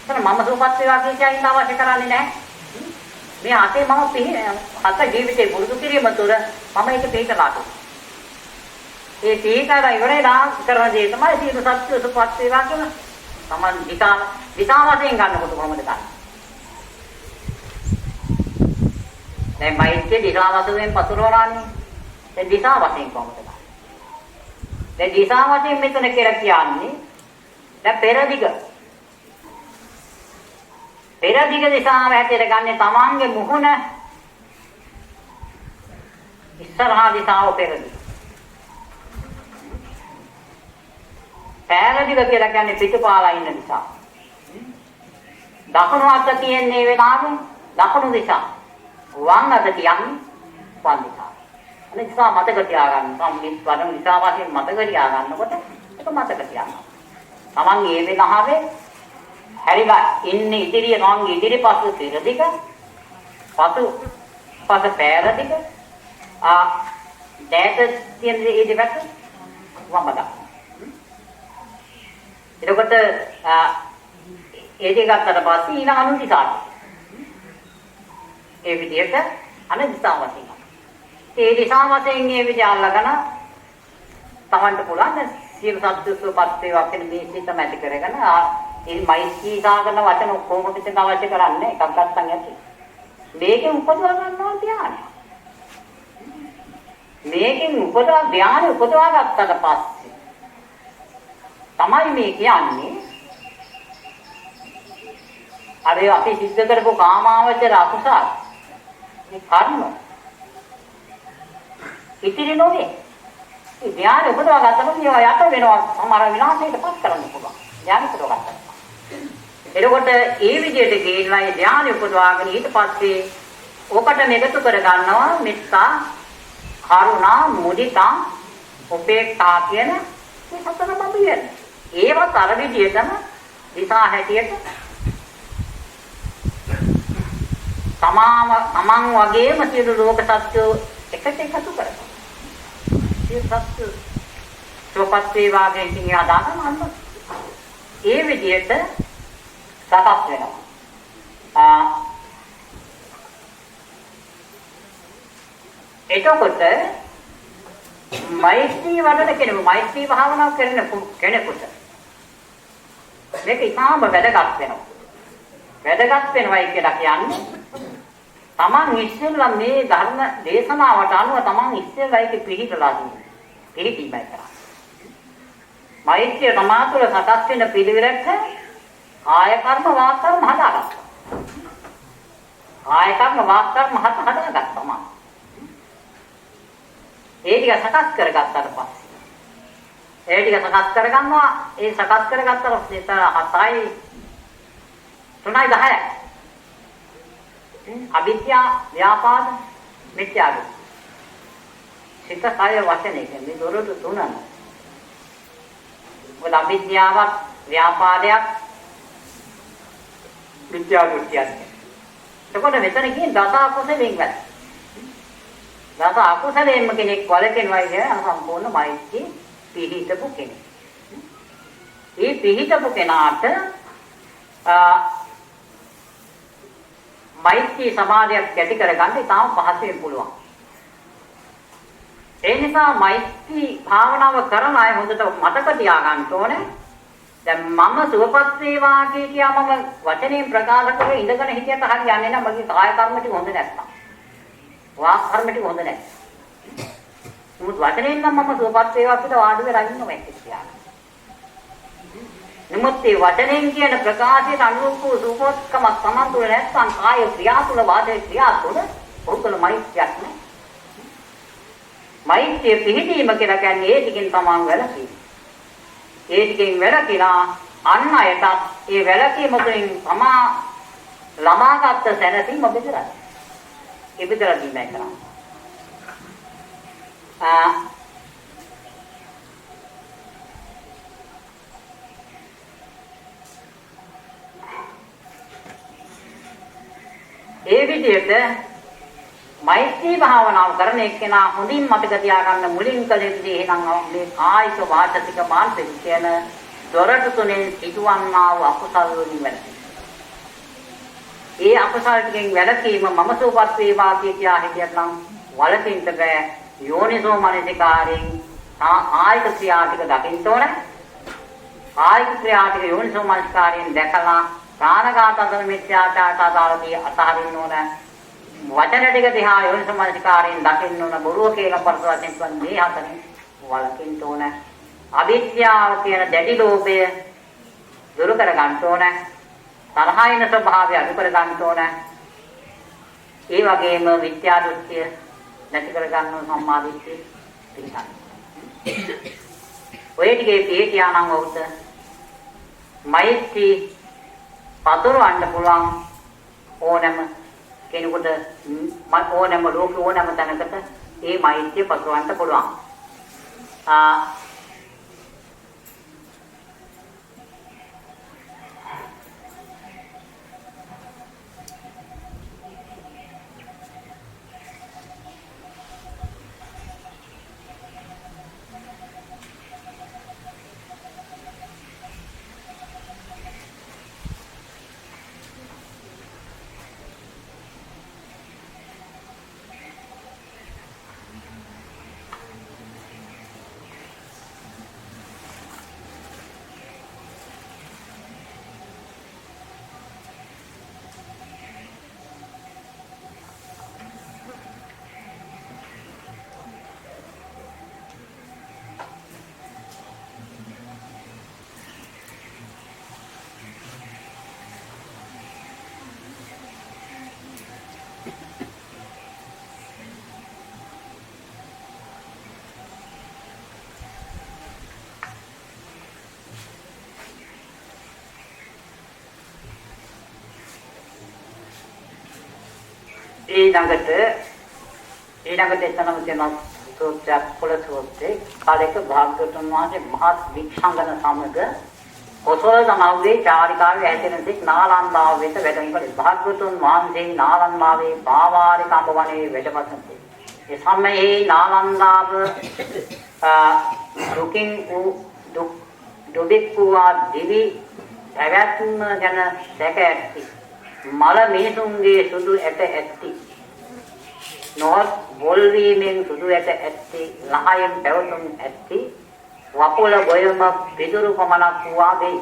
එතන මම සුවපත් වේවා කියන ඉන්න අවශ්‍ය කරන්නේ නැහැ. මේ හතේ මම හත ජීවිතේ පුරුදු කිරීම තුළ මම ඒක පිළිතලා තියෙනවා. ඒ තීකර ඉවරලා කරන දේ තමයි සියලු සත්‍ය සුවපත් වේවා කියන තමන් දිශා වශයෙන් ගන්නකොට කොහොමද ගන්නේ? දැන් මෛත්‍රී දිශා වශයෙන් පතුරවලානේ. ඒ දිශා වශයෙන් කොහොමද ගන්නේ? දැන් දිශා වශයෙන් මෙතන කියලා කියන්නේ දැන් පෙරදිග දිශාව හැටියට ගන්න තමන්ගේ මුහුණ ඉස්සරහා දිශාව පෙරදිග. පෑරදිග කියලා කියන්නේ පිටුපාලා ඉන්න දිශාව. දකුණු අත කියන්නේ වෙනාවේ දකුණු දිශාව. වම් අත කියන්නේ වම් දිශාව. අනේ දිශාව මතක තියාගන්න. සම්මිත් වඩන දිශාව වශයෙන් මතක තියාගන්නකොට ඒක මතක තියාගන්න. තමන් මේ වෙලාවේ හැරිලා ඉන්නේ ඉදිරිය තමන්ගේ ඉදිරිපස පෙරදිග, පස පෑරදිග, දැට තියෙන ඒ දෙකට වම් අත. එතකොට ඒ දෙක ගත්තට පස්සේ ඊළඟ අනු දිශාවට. ඒ විදිහට අනු දිශාව වශයෙන්. ඒ දිශාව වශයෙන් මේ විදිහ අල්ලගෙන තමන්ට පුළුවන් සියලු සත්‍ය සුවපත් වේවා කියන මේ සිතම ඇති කරගෙන ඒ මෛත්‍රී සාගන වචන ඔක්කොම පිටින් අවශ්‍ය කරන්නේ එකක් ගත්තන් ඇති. මේකෙන් උපදවා ගන්නවා ධානය. මේකෙන් ධානය උපදවා ගත්තට පස්සේ තමයි මේ කියන්නේ අර අපි සිද්ධ කරපු කාමාවචර අකුසල මේ කර්ම ඉතිරි නොවේ. ඒ ධානය උපදවා ගත්තම මේවා යට වෙනවා සමහර විනාශයටපත් කරන්න පුළුවන්. ධානය උපදවා ගත්තා. එතකොට ඒ විදිහට ගේනවා ඒ ධානය උපදවාගෙන ඊට පස්සේ ඔකට මෙගතු කර ගන්නවා මෙත්තා, කරුණා, මුදිතා, උපේක්ඛා කියන මේ හතර බඹියන. ඒවත් අර විදිහටම දිසා හැටියට තමන් වගේම සියලු ලෝක සත්‍යෝ එකට එකතු කරගන්නවා. සියලු සත්‍ය සෝපත් වේවා කියන ආදාන මන්න. ඒ විදිහට සකස් වෙනවා. එතකොට මෛත්‍රී වඩන කෙනෙකු මෛත්‍රී භාවනාව කරන කෙනෙකුට මේක ඉතාම වැදගත් වෙනවා. වැදගත් වෙනවයි කියලා කියන්නේ තමන් ඉස්සෙල්ලා මේ ධර්ම දේශනාවට අනුව තමන් ඉස්සෙල්ලා ඒක පිළිහිටලා තියෙනවා. පිළිහිටීමයි කරන්නේ. මෛත්‍රිය තමා තුළ සකස් වෙන පිළිවෙලට කාය කර්ම වාක් කර්ම හදාගත්තා. කාය කර්ම වාක් කර්ම හදාගත්තා. ඒ ටික සකස් කරගත්තාට පස්සේ ඒ ටික සකස් කරගන්නවා. ඒ සකස් කරගත්තාට පස්සේ 7යි 3යි 10යි අවිද්‍යා, ව්‍යාපාද, මිත්‍යාද. සිත කය වචන කියන්නේ දොරටු තුනම. මොකද අවිද්‍යාවක්, ව්‍යාපාදයක්, මිත්‍යා දෘෂ්ටියක්. එතකොට මෙතන කියන්නේ දස අකුසලෙන් වැඩ. දස අකුසලයෙන්ම කෙනෙක් වළකිනවා කියන්නේ සම්පූර්ණ මෛත්‍රී පිහිටපු කෙනෙක්. මේ පිහිටපු කෙනාට මෛත්‍රී සමාධියක් ඇති කරගන්න ඉතාම පහසුවෙන් පුළුවන්. ඒ නිසා මෛත්‍රී භාවනාව කරන අය හොඳට මතක තියාගන්න ඕනේ. දැන් මම සුවපත් වේවා කියා මම වචනයෙන් ප්‍රකාශ කරලා ඉඳගෙන හිටියට හරියන්නේ නැහැ. මගේ කාය කර්ම ටික හොඳ නැත්තම්. වාක් කර්ම ටික හොඳ නැහැ. නමුත් වචනයෙන් නම් මම සුවපත් වේවා කියලා වාඩි වෙලා ඉන්නවා කියලා. නමුත් මේ වචනයෙන් කියන ප්‍රකාශයට අනුරූප වූ සුවපත්කම තමන් තුළ නැත්නම් කාය ක්‍රියා තුළ වාචික ක්‍රියා තුළ ඔහුතුළ මෛත්‍රියක් නැහැ. මෛත්‍රිය පිහිටීම කියලා කියන්නේ ඒ ටිකෙන් තමන් වැළකීම. ඒ ටිකෙන් වැළකීලා අන් අයට ඒ වැළකීම තුළින් තමා ලබාගත් සැනසීම බෙදලා. ඒ බෙදලා දීමයි කරන්නේ. ඒ විදිහට මෛත්‍රී භාවනාව කරන එක්කෙනා හොඳින් මතක තියාගන්න මුලින් කළ යුතු එහෙනම් මේ කායික වාචික මානසික කියන දොරටු තුනෙන් සිදුවන්නා වූ අකුසල වලින් වැළකීම. ඒ අකුසල ටිකෙන් වැළකීම මම සෝපත් වේවා කියා හිතියත් නම් වලකින්ද බෑ. යෝනිසෝ මනසිකාරයෙන් ආයක ක්‍රියා ටික දකින්න ඕන. ආයක ක්‍රියා ටික යෝනිසෝ මනසිකාරයෙන් දැකලා ප්‍රාණඝාත අතර මිත්‍යාචාරයට අදාළදී අතහරින්න ඕන. වචන ටික දිහා යෝනිසෝ මනසිකාරයෙන් දකින්න ඕන. බොරුව කියලා පරස වශයෙන් කියන්නේ හතරෙන් වලකින්න ඕන. අවිද්‍යාව කියන දැඩි ලෝභය දුරු කර ගන්න ඕන. තරහින ස්වභාවය අඩු කර ගන්න ඕන. ඒ වගේම විද්‍යා දෘෂ්ටිය නැති කර ගන්න සම්මාදිට්ඨිය පිළිගන්න. ඔය ටිකේ පිළිතියා නම් වුත් මෛත්‍රී පතරවන්න පුළුවන් ඕනම කෙනෙකුට ඕනම ලෝක ඕනම තැනකට ඒ මෛත්‍රිය පතරවන්න පුළුවන්. ඊළඟට එතනම තියෙන සූත්‍රයක් පොළ සූත්‍රේ කාලයක භාග්‍යවතුන් වහන්සේ මහත් වික්ෂංගන සමග කොසල් සමව්වේ චාරිකාවේ ඇතෙන සිට නාලන්දාව වෙත වැඩම භාග්‍යවතුන් වහන්සේ නාලන්දාවේ පාවාරික අඹවනේ වැඩපතේ. ඒ සමයේ නාලන්දාව දුකින් දුබික් වූ දිවි පැවැත්ම ගැන දැක ඇති. මල මිනිසුන්ගේ සුදු ඇට ඇත්ති. නොත් බොල් වීමෙන් සුදු ඇට ඇත්ති. ලහයෙන් පැවතුම් ඇත්ති. වපුල ගොයම පිදුරු පමණක් වූවා වේ.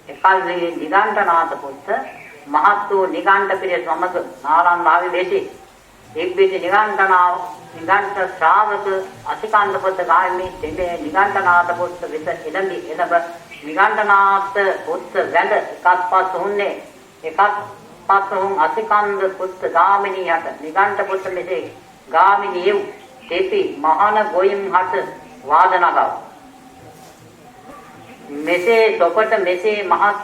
එකල්හි නිගණ්ඨනාථ පුත්ත මහත් වූ නිගණ්ඨ පිරිස සමග නාලන්දාවේ වෙසි. එක්විති නිගණ්ඨ ශ්‍රාවක අතිකණ්ඩ පුත්ත ගාමී දෙමේ නිගණ්ඨනාථ පුත්ත විත එළඹි එළඹ නිගණ්ඨනාථ පුත්ත වැඳ එකත්පත් වුන්නේ එකත් පස්වහුන් අතිකන්ද පුත්ත ගාමිනී හට නිගණ්ඨ පුත්ත මෙසේ ගාමිනිය තෙපි මහාන ගොයින් හට වාදනගව මෙසේ සොපට මෙසේ මහත්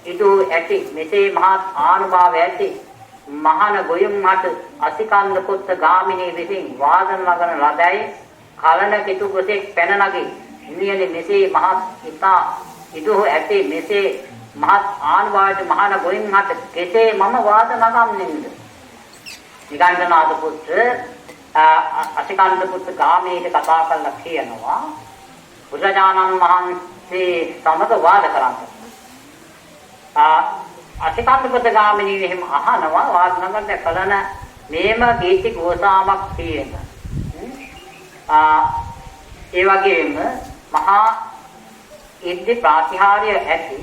ඉදු ඇති මෙසේ මහත් ආනුභාව ඇති මහාන ගොයින් හට අතිකන්ද පුත්ත ගාමිනී විසින් වාදන ලබන ලදයි කලන කිතු කුසෙක් පැන නගී නියලි මෙසේ මහත් ඉතා ඉදු ඇති මෙසේ මහත් ආනුභාවයට මහාන ගොයින් හට කෙසේ මම වාද නගන්නේද නිගණ්ඨනාථ පුත්‍ර අතිකන්ද පුත්‍ර ගාමීට කතා කරලා කියනවා බුදුරජාණන් වහන්සේ සමග වාද කරන්නේ අතිකන්ද පුත්‍ර ගාමිනී එහෙම අහනවා වාද නගන්න කලන මේම කීර්ති ගෝසාවක් තියෙන ඒ වගේම මහා ඉද්ධි ප්‍රාතිහාර්ය ඇති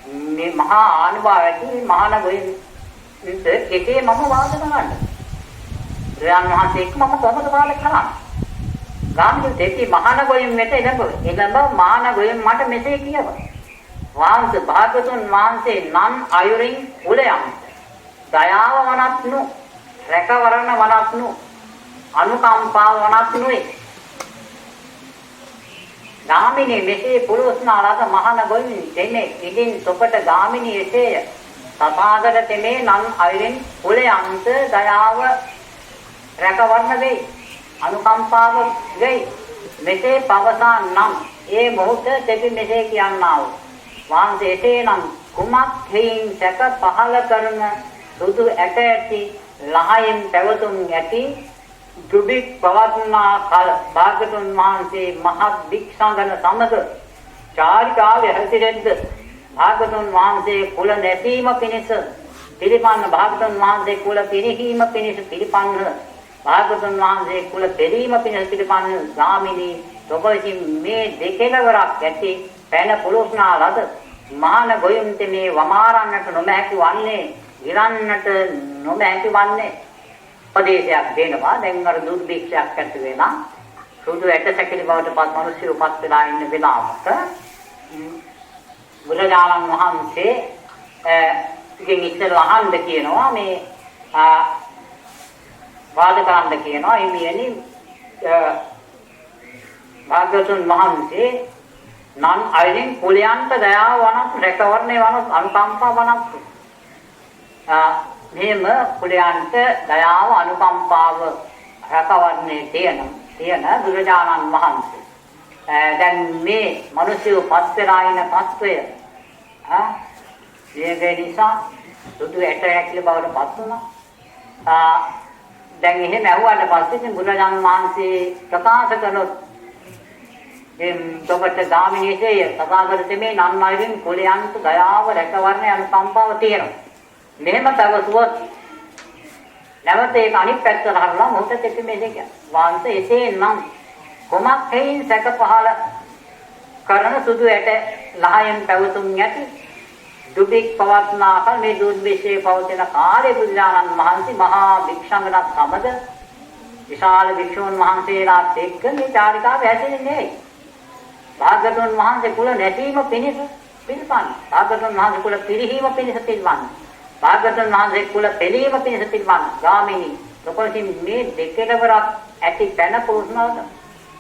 මේ මහා ආනුභාව ඇති මහාන ගොයින් කෙසේ මම වාද කරන්නේ? රයන් වහන්සේ එක්ක මම කොහොමද වාද කරන්නේ? ගාමිණී දෙකේ මහාන ගොයම් වෙත එළඹ මහාන ගොයම් මට මෙසේ කියව. වහන්සේ භාගතුන් වහන්සේ නම් අයුරින් කුලයන් දයාව වනත්නු රැකවරණ වනත්නු අනුකම්පාව වනත්නුයි. ගාමිණී මෙසේ පුරුස්නාලද මහාන ගොයම් දෙන්නේ ඉදින් තොපට ගාමිණී එසේය. තථාගත තෙමේ නම් අයුරින් කුලයන්ත දයාව රැකවරණ වෙයි. අනුකම්පාව වෙයි. මෙසේ පවසා නම් ඒ මොහොත දෙවි මෙසේ කියන්නා වූ වහන්සේ එසේනම් කුමක් හේයින් සැක පහල කරන සුදු ඇට ඇති ලහයෙන් පැවතුම් ඇති දුබික් පවත්නා කල භාගතුන් වහන්සේ මහත් භික්ෂාගණ සමග චාරිකාවේ හැසිරෙද්ද භාගතුන් වහන්සේ කුල නැසීම පිණිස පිළිපන්න භාගතුන් වහන්සේ කුල පිරිහීම පිණිස පිළිපන්න භාගතුන් වහන්සේ කුල පෙරීම පිණිස පිළිපන්න ගාමිණී තොපසින් මේ දෙකලවරක් ඇති පැන පුරුස්නා ලද මහාන ගොයුන්ට මේ වමාරන්නට නොමැති වන්නේ ගිරන්නට නොමැති වන්නේ උපදේශයක් දෙනවා. දැන් අර දුර්භික්ෂයක් ඇති වෙනා සුදු ඇට සැකිලි බවට පත් මිනිස්සු උපත් වෙලා ඉන්න වෙලාවක බුදුරජාණන් වහන්සේ ඉතින් ඉස්සෙල්ලා අහන්න කියනවා මේ වාද කරන්න කියනවා එමියනි භාග්‍යවතුන් වහන්සේ නම් අයින් කුලයන්ට දයාව වනත් රැකවරණේ වනත් අනුකම්පා වනත් මෙහෙම කුලයන්ට දයාව අනුකම්පාව රැකවරණේ තියෙන බුදුරජාණන් වහන්සේ දැන් මේ මිනිස්සු පස් වෙලා ඉන පස්වය ඒ නිසා සුදු ඇට ඇකිලි බවට පත් වුණා. දැන් එහෙම ඇහුවාට පස්සේ ඉතින් බුදුරජාණන් වහන්සේ ප්‍රකාශ කළොත් තොපට ගාමිණීසේ තථාගත තෙමේ නම් අයුරින් කුලයන්ට දයාව රැකවරණ අනුකම්පාව තියෙනවා. මෙහෙම පැවසුවොත් නැවත ඒක අනිත් පැත්තට හරලා මොහොතේ තෙමේ දෙක. වහන්සේ එසේනම් කොමක් හේයින් සැක පහල කරන සුදු ඇට ලහයෙන් පැවතුම් යටි දුබික් පවත්නා කල මේ දුර්භික්ෂයේ පවතින කාලේ බුදුරජාණන් වහන්සේ මහා භික්ෂුණගණත් සමග විශාල භික්ෂුන් වහන්සේලාත් එක්ක මේ චාරිකාවේ හැදෙන්නේ. භාගතුන් වහන්සේ කුල නැසීම පිණිස පිළිපන්න. භාගතුන් වහන්සේ කුල පිරිහීම පිණිස පිළිපන්න. භාගතුන් වහන්සේ කුල පෙළීම පිණිස පිළිපන්න. ගාමිණී තොපසින් මේ දෙකේවරක් ඇති පැන පුරුෂනවද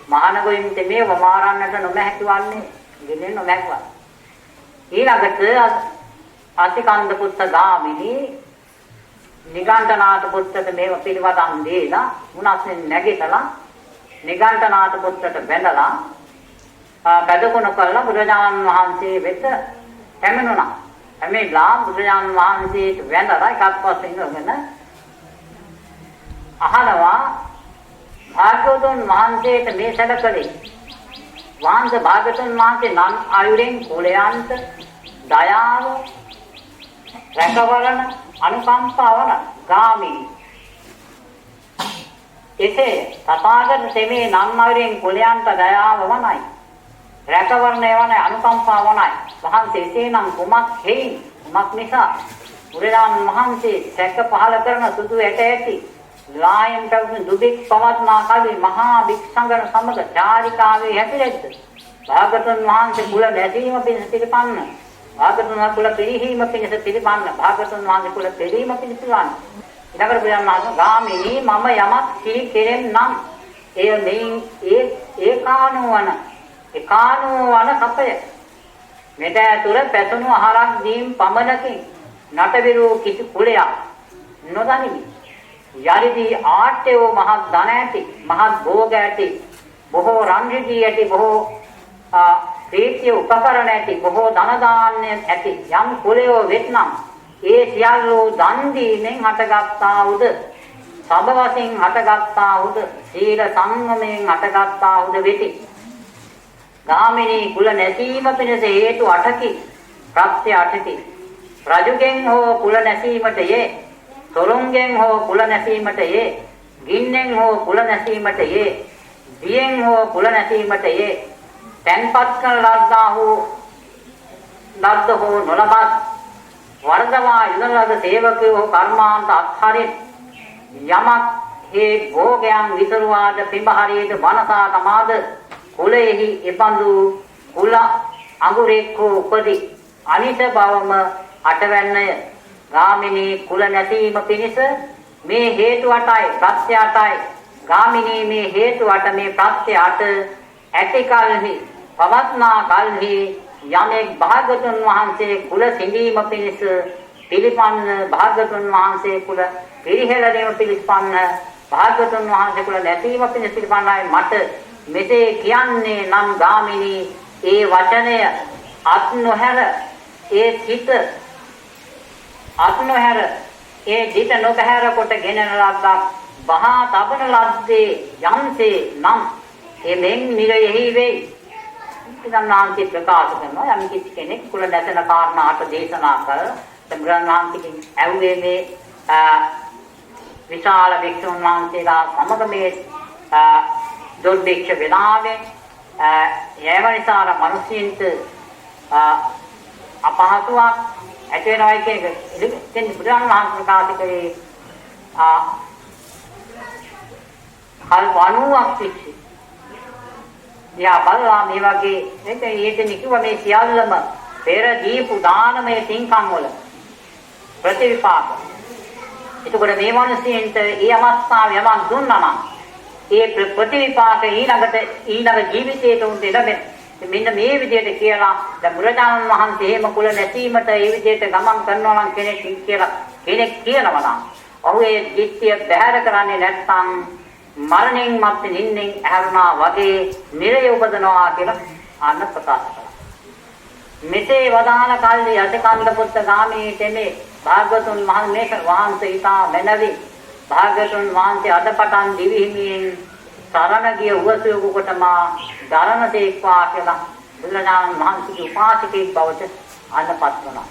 මහාන ගොයින්ට මේ වමාරන්නට නොමැති වන්නේ ගෙදෙන්න නොමැක්වා. ඊළඟට අතිකන්ද පුත්ත ගාමිණී නිගණ්ඨනාථ පුත්තට මේව පිළිවදන් දීලා මුණස්ෙන් නැගිටලා නිගණ්ඨනාථ පුත්තට බැඳලා පැදකුණ කළා බුදුරජාණන් වහන්සේ වෙත පැමිණුණා. එමෙලා බුදුරජාණන් වහන්සේට වැඳලා එකත් පස්සේ ඉඳගෙන අහනවා භාග්‍යවතුන් වහන්සේට මේ සැලකලේ වහන්සේ භාග්‍යවතුන් වහන්සේ නම් ආයුරෙන් කුලයන්ට දයාව රැකවරණ අනුකම්පාවන ගාමිණී එසේ තථාගත තෙමේ නම් ආයුරෙන් කුලයන්ට දයාව වනයි රැකවරණය වනයි අනුකම්පාව වනයි වහන්සේ එසේනම් කුමක් හේයින් කුමක් නිසා බුදුරජාණන් වහන්සේ සැක පහල කරන සුදු ඇට ඇති ලායම් පැවතුම් දුබික් පවත්නා කලී මහා භික්ෂුණගණ සමග චාරිකාවේ හැසිරෙද්ද භාගතුන් වහන්සේ කුල නැසීම පිණිස පිළිපන්න. භාගතුන් වහන්සේ කුල පිරිහීම පිණිස පිළිපන්න. භාගතුන් වහන්සේ කුල පෙරීම පිණිස පිළිපන්න. ඊළඟට බුදුන් ගාමිණී මම යමක් කිරි කෙරෙම් නම් එය මෙයින් ඒකානුවන සපය මෙත ඇතුළ පැතුණු ආහාරක් දීම් පමණකින් නටවිරු කිසි කුලයක් නොදනිමි. යරිදී ආට්‍යෝ මහත් ධන ඇති මහත් භෝග ඇති බොහෝ රන් රිදී ඇති බොහෝ ප්‍රීතිය උපකරණ ඇති බොහෝ ධන දාන්‍ය ඇති යම් කුලයෝ වෙත්නම් ඒ සියල්ලෝ දන් දීමෙන් හටගත්තා උද සබ වශයෙන් හටගත්තා උද සීල සංගමයෙන් හටගත්තා උද වෙති. ගාමිණී කුල නැසීම පිණිස හේතු 8කි ප්‍රත්‍ය 8කි. රජුගෙන් හෝ කුල නැසීමට යේ තොරුන්ගෙන් හෝ කුල නැසීමට යේ ගින්නෙන් හෝ කුල නැසීමට යේ දියෙන් හෝ කුල නැසීමට යේ තැන්පත් කළ ලද්දා හෝ ලද්ද හෝ නොලබත් වර්ධවා යොදන ලද සේවකයෝ කර්මාන්ත අත්හරින් යමක් ඒ භෝගයන් විසරුවාද පිඹහරියේද වනසා තමාද කුලෙහි එබඳු කුල අඟුරෙක්කෝ උපදී අනිත බවම අටවැන්නය. ගාමිනී කුල නැසීම පිණිස මේ හේතු අටයි ප්‍රත්‍ය අටයි. ගාමිනී මේ හේතු අට මේ ප්‍රත්‍ය අට ඇති කල්හි පවත්නා කල්හි යමෙක් භාගතුන් වහන්සේ කුල සිඳීම පිණිස පිළිපන්න භාගතුන් වහන්සේ කුල පිරිහෙළදීම පිළිපන්න භාගතුන් වහන්සේ කුල නැසීම පිණිස පිළිපන්නයි මට මෙසේ කියන්නේ නම් ගාමිනී ඒ වචනය අත් නොහැර ඒ සිත අත් නොහැර ඒ දිට නොබහැර කොට ගෙනන ලද්දක් බහා තබන ලද්දේ යම්සේ නම් එමෙන් නිරයෙහි වෙයි. ඉතින්නාන්ති ප්‍රකාශ කරනවා යම් කිසි කෙනෙක් කුල දැසන කාරණාට දේශනා කර සම්බ්‍රාහ්මණාන්තිකින් ඇව්වේ මේ විශාල වික්ෂුන් වහන්සේලා සමග මේ දුර්භික්ෂ වෙනාවේ ඒව නිසා අර මිනිස්සුන්ට අපහසුයක් ඇති වෙනවා කියන එක ඉතින් බුදුන් වහන්සේ ප්‍රකාශ කරේ කල් 90ක් තිස්සේ යා බලලා මේ වගේ ඒකෙන් කිව්වා මේ සියල්ලම පෙර දීපු දානමය තින්කම් වල ප්‍රතිවිපාක. ඒකෝර මේ මිනිස්සුන්ට ඒ අවස්ථාවේ යමක් දුන්නා නම් ඒ ප්‍රතිවිපාක ඊළඟ ජීවිතයට උන්ට ලැබෙන. මෙන්න මේ විදිහට කියලා දැන් බුදුරජාණන් වහන්සේ එහෙම කුල නැසීමට ඒ විදිහට ගමන් කරනවා නම් කෙනෙක් කියනවා නම් ඔහු ඒ දිට්ඨිය බැහැර කරන්නේ නැත්නම් මරණයෙන් මත්තේ නින්නෙන් ඇහැරුණා වගේ නිරය උපදනවා කියලා අන්න ප්‍රකාශ කළා. මෙසේ වදාන කල්ලි අධිකන්ද පුත්ත ගාමී තෙමේ භාගතුන් වහන්සේ ඊතා මැනවි භාගතුන් වහන්සේ අදපටන් දිවි හිමියෙන් සරණ ගිය උවසයක කොටමා දරණ තේක්වා කියලා බුදුරජාණන් වහන්සේගේ උපාසකෙක් බවට අන්නපත් වුණා.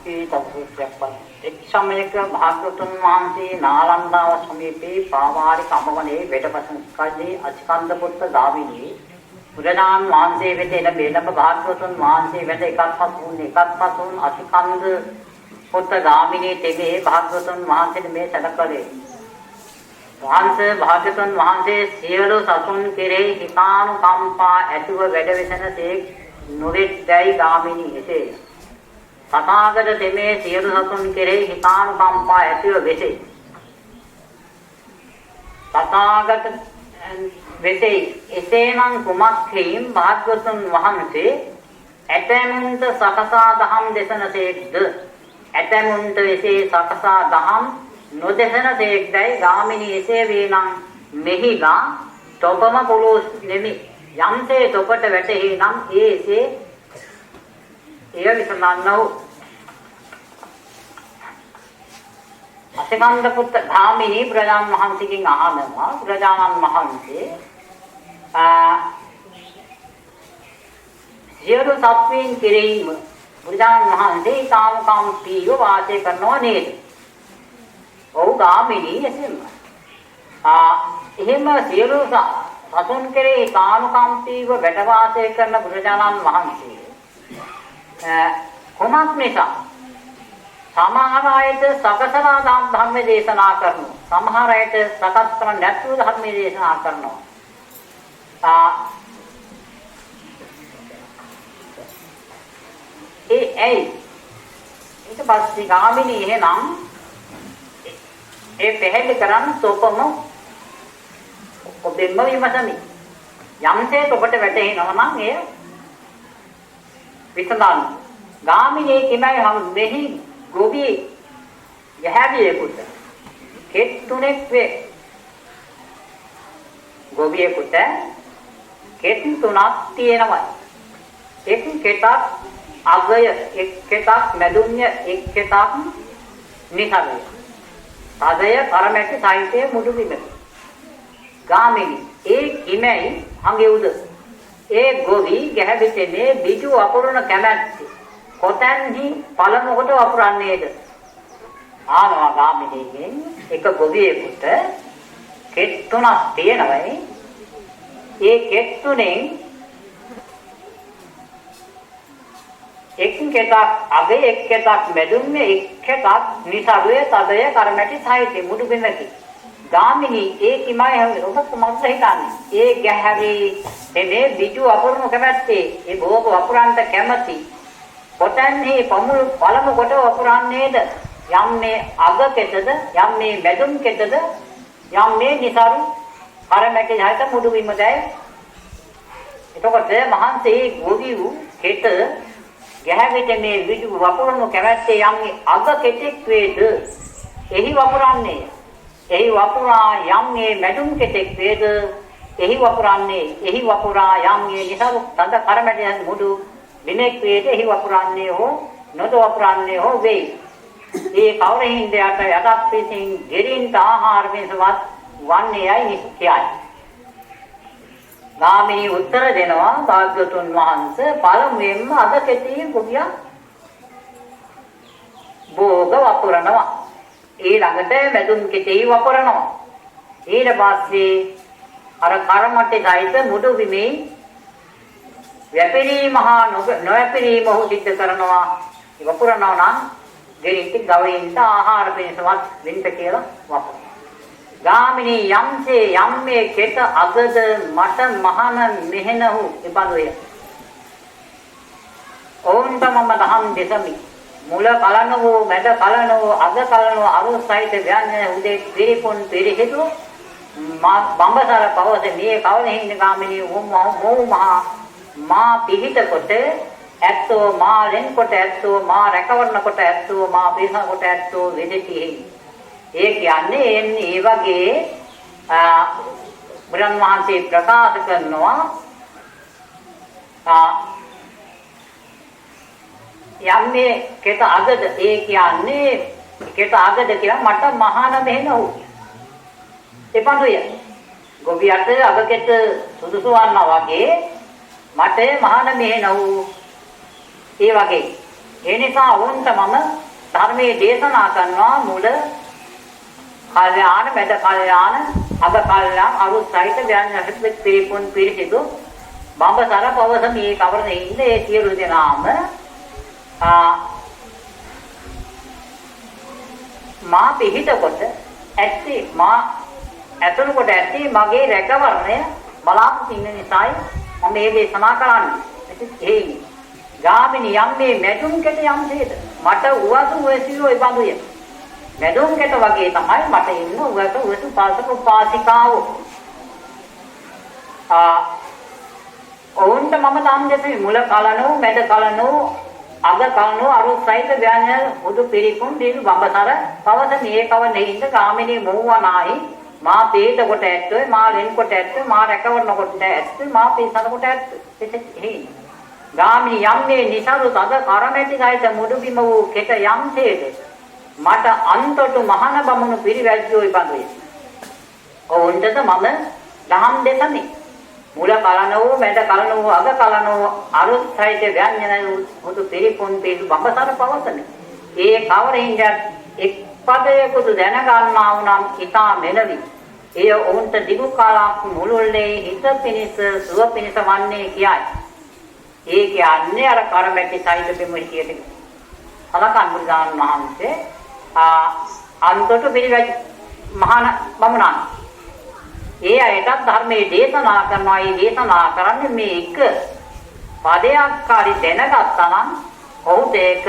ඒ තත්ත්වයක් වන එක් සමයක භාග්‍යවතුන් වහන්සේ නාලන්දාව සමීපේ පාවාරික අමවනේ වැඩපසන් කල්ලි අචිකන්ද පුත්ත ගාමිණී බුදුරජාණන් වහන්සේ වෙත එළඹ භාග්‍යවතුන් වහන්සේ වෙත එකත්පත් වූ අතිකන්ද පුත්ත ගාමිනී තෙමේ භාග්‍යවතුන් වහන්සේට මේ සැලකලේ. වහන්සේ භාග්‍යවතුන් වහන්සේ සියලු සතුන් කෙරෙහි හිතානුකම්පා ඇතුව වැඩ වෙසෙනසේ නොවෙද්දයි ගාමිනී එසේ. තථාගත තෙමේ සියලු සතුන් කෙරෙහි හිතානුකම්පා ඇතුව වෙසේ. තථාගත වෙසේ එසේනම් කුමක් ක්‍රීම් භාග්‍යවතුන් වහන්සේ ඇතැමුන්ට සකසා දහම් දෙසනසේක්ද ඇතැමුන්ට එසේ සකසා දහම් නොදෙසනසේක්දයි ගාමිනී එසේ වේනම් මෙහිලා තොපම පොළොස් නෙමි යම්සේ තොපට වැටෙහි නම් එසේ එය විසඳන්නෝ අසකන්ද පුත්ත ගාමිනී ප්‍රජාන් වහන්සේගෙන් අහනවා ප්‍රජානන් වහන්සේ සියලු සත්වයන් කෙරෙහිම බුදුන් වහන්සේ කාමකාමීව වාසය කරනවා නේද? ඔව් ගාමිනී එසේම. එහෙම සියලු සතුන් කෙරෙහි කාමකාමීව වැඩ වාසය කරන බුදුරජාණන් වහන්සේ කොමත් නිසා සමහර අයට සකසනා ධර්ම දේශනා කරනවා. සමහර අයට සකස් කරන්නේ නැතුව ධර්ම දේශනා කරනවා. ඊට පස්සේ ගාමිනී එහෙනම් පැහැදිලි කරන් තොපම ඔබෙන්ම විමසමි. යම්සේ තොපට වැටෙනවා නම් එය විසඳන්න. ගාමිනී කිමයි හම් මෙහි ගොවි යහැවියෙකුට කෙත් තුනෙක් වේ. ගොවියෙකුට කෙත් තුනක් තියෙනවා. එක් කෙතක් අගය, එක් කෙතක් මැදුන්‍ය, එක් කෙතක් නිසරය. තදය කරමැටි සාහිත්‍ය මුඩු බිම. ගාමිනී ඒ කිමයි හංගෙවුද? ඒ ගොවි ගැහැවිතේ බිජු වපුරන කැමැත්ත කොතැන්හි පළමු කොට වපුරන්නේද? ආනවා ගාමිනීගෙන් එක ගොවියෙකුට කෙත් තුනක් තියෙනවායි. ඒ කෙත් තුනෙන් එක් කෙතක් අගේ, එක් කෙතක් මැදුන්නේ, එක් කෙතක් නිසරුවේ තදය කරමැටි සහිත මුඩු බිමකි. ගාමිනී ඒ කිමයි ඔබ කොහොමද හිතන්නේ? ඒ ගැහැවි මේ බිජු වපුරන කැමැත්තේ ඒ භෝග වපුරන්ට කැමැති කොතැන්හි පළමු කොට වපුරන්නේද? යම් මේ අග කෙතද, යම් මේ මැදුම් කෙතද, යම් මේ නිසරු කරමැටි සහිත මුඩු බිමදයි. එතකොට මහන්සේ ගොවි වූ කෙත ගැහැවිට මේ විදු වපුරනු කැමැත්තේ යම් අග කෙතෙක් වේද එහි වපුරන්නේ. එහි වපුරා යම් මේ මැදුම් කෙතෙක් වේද එහි වපුරන්නේ. එහි වපුරා යම් මේ නිසරු තද කරමැටි මුඩු බිමෙක් වේද එහි වපුරන්නේ හෝ නොද වපුරන්නේ හෝ වේ. ඒ කවරෙහින්ද යටත් පිටින් ගෙරින්ට ආහාර පිණිසවත් වන්නේයයි නිශ්චයයි. ගාමිනී උත්තර දෙනවා භාග්‍යවතුන් වහන්සේ පළමුවෙන්ම අද කෙතී කුඩියා භෝග වපුරනවා. ඊළඟට මැදුම් කෙතී වපුරනවා. ඊට පස්සේ අර කර්මටි ගයිත මුඩු බිමේ වැපිරීම හා නොවැපිරීම ඔහු සිද්ධ කරනවා. වපුරනවා නම් ගෙරින්ට ගවයින්ට ආහාර පිණිසවත් වෙන්න කියලා වපුරනවා. ගාමිනී යම්සේ යම්මේ කෙත අගද මට මහන මෙහෙනහු ඉබඳුය. ඕන්ට මම දහම් දෙසමි. මුල කලනෝ මැද කලනෝ අග කලනෝ අරුත් සහිත ව්‍යංජන උදේ පිරිපොන් පිරිහිදු බඹසර පවස මේ කවලෙහිඳ ගාමිනී මොහු මා පිහිට කොට ඇත්තෝ මා රෙන් කොට ඇත්තෝ මා රැකවරණ කොට ඇත්තෝ මා පිරිස කොට ඇත්තෝ වෙදෙති. ඒ කියන්නේ ඒ වගේ බුදුන් වහන්සේ ප්‍රකාශ කරනවා යම්මේ කෙත අගද ඒ කියන්නේ කෙත අගද කියලා මට මහාන මෙහෙනවු. එපඳුය. ගොවියට අගකෙත සුදුසු වන්නා වගේ මට මහාන මෙහෙනවු. ඒ වගේ. ඒ නිසා වුන්ට මම ධර්මයේ දේශනා කරනවා මුල කල්යාණ මැද කල්යාණ අග කල්යාණ අරුත් සහිත ව්‍යංජන පිරිපොන් පිරිසිදු බඹසර පවස මේ කවරද ඉන්නේ ඒ සියලු දෙනාම මා පිහිට කොට ඇත්තේ මා ඇතුළු කොට ඇත්තේ මගේ රැකවරණය බලාපොරොත්තු ඉන්න නිසායි මම මේ දේශනා කරන්නේ. එතෙයි ගාමිනී යම් මේ මැදුම් කෙට යම්සේද මට උවසු වෙසියෝ ඉබඳුය. මැදුම් කෙට වගේ තමයි මට ඉන්න උවසු පාසක උපාසිකාවෝ. ඔවුන්ට මම දන් දෙන්නේ මුල කලනෝ මැද කලනෝ අග කලනෝ අරුසයිත ව්‍යංජන උදු පිරිකුම් දීල් බඹතර පවස මේකව නෙහිඳ ගාමිනී මොවනායි මා පේත කොට ඇත්තේ මා ලෙන් කොට ඇත්තේ මා රැකවරන කොට ඇත්තේ මා පේසන කොට ඇත්තේ එහේ ගාමිනී යම්නේ නිසරු තද කරමැටි සහිත මුඩු බිම වූ කෙට යම්සේද මට අන්තොට මහන බමුණු පිරිවැජ්ජෝ ඉබඳුය. ඔවුන්ටද මම දහම් දෙසමි. මුල කලනෝ මැද කලනෝ අග කලනෝ අරුත් සහිත ව්‍යංජන උදු පිරිකුම් දීල් බඹතර පවසමි. ඒ කවරින්ද එක් පදයකට දැනගන්නා වුනම් ඊතා මෙලවි. එය ඔවුන්ට දිගු කාලක් මුළුල්ලේ හිත පිනිස සුව පිනිස වන්නේ කියයි. ඒ කියන්නේ අර කරමැටි සහිත බිම හිටියට සලකන් බුදුදාන මහන්සේ අන්තොට පිළිවෙත් මහාන බමුණන්. ඒ අයටත් ධර්මයේ දේශනා කරනවා. ඒ දේශනා කරන්නේ මේ එක පදයක් හරි දැනගත්තා නම් ඔහුට ඒක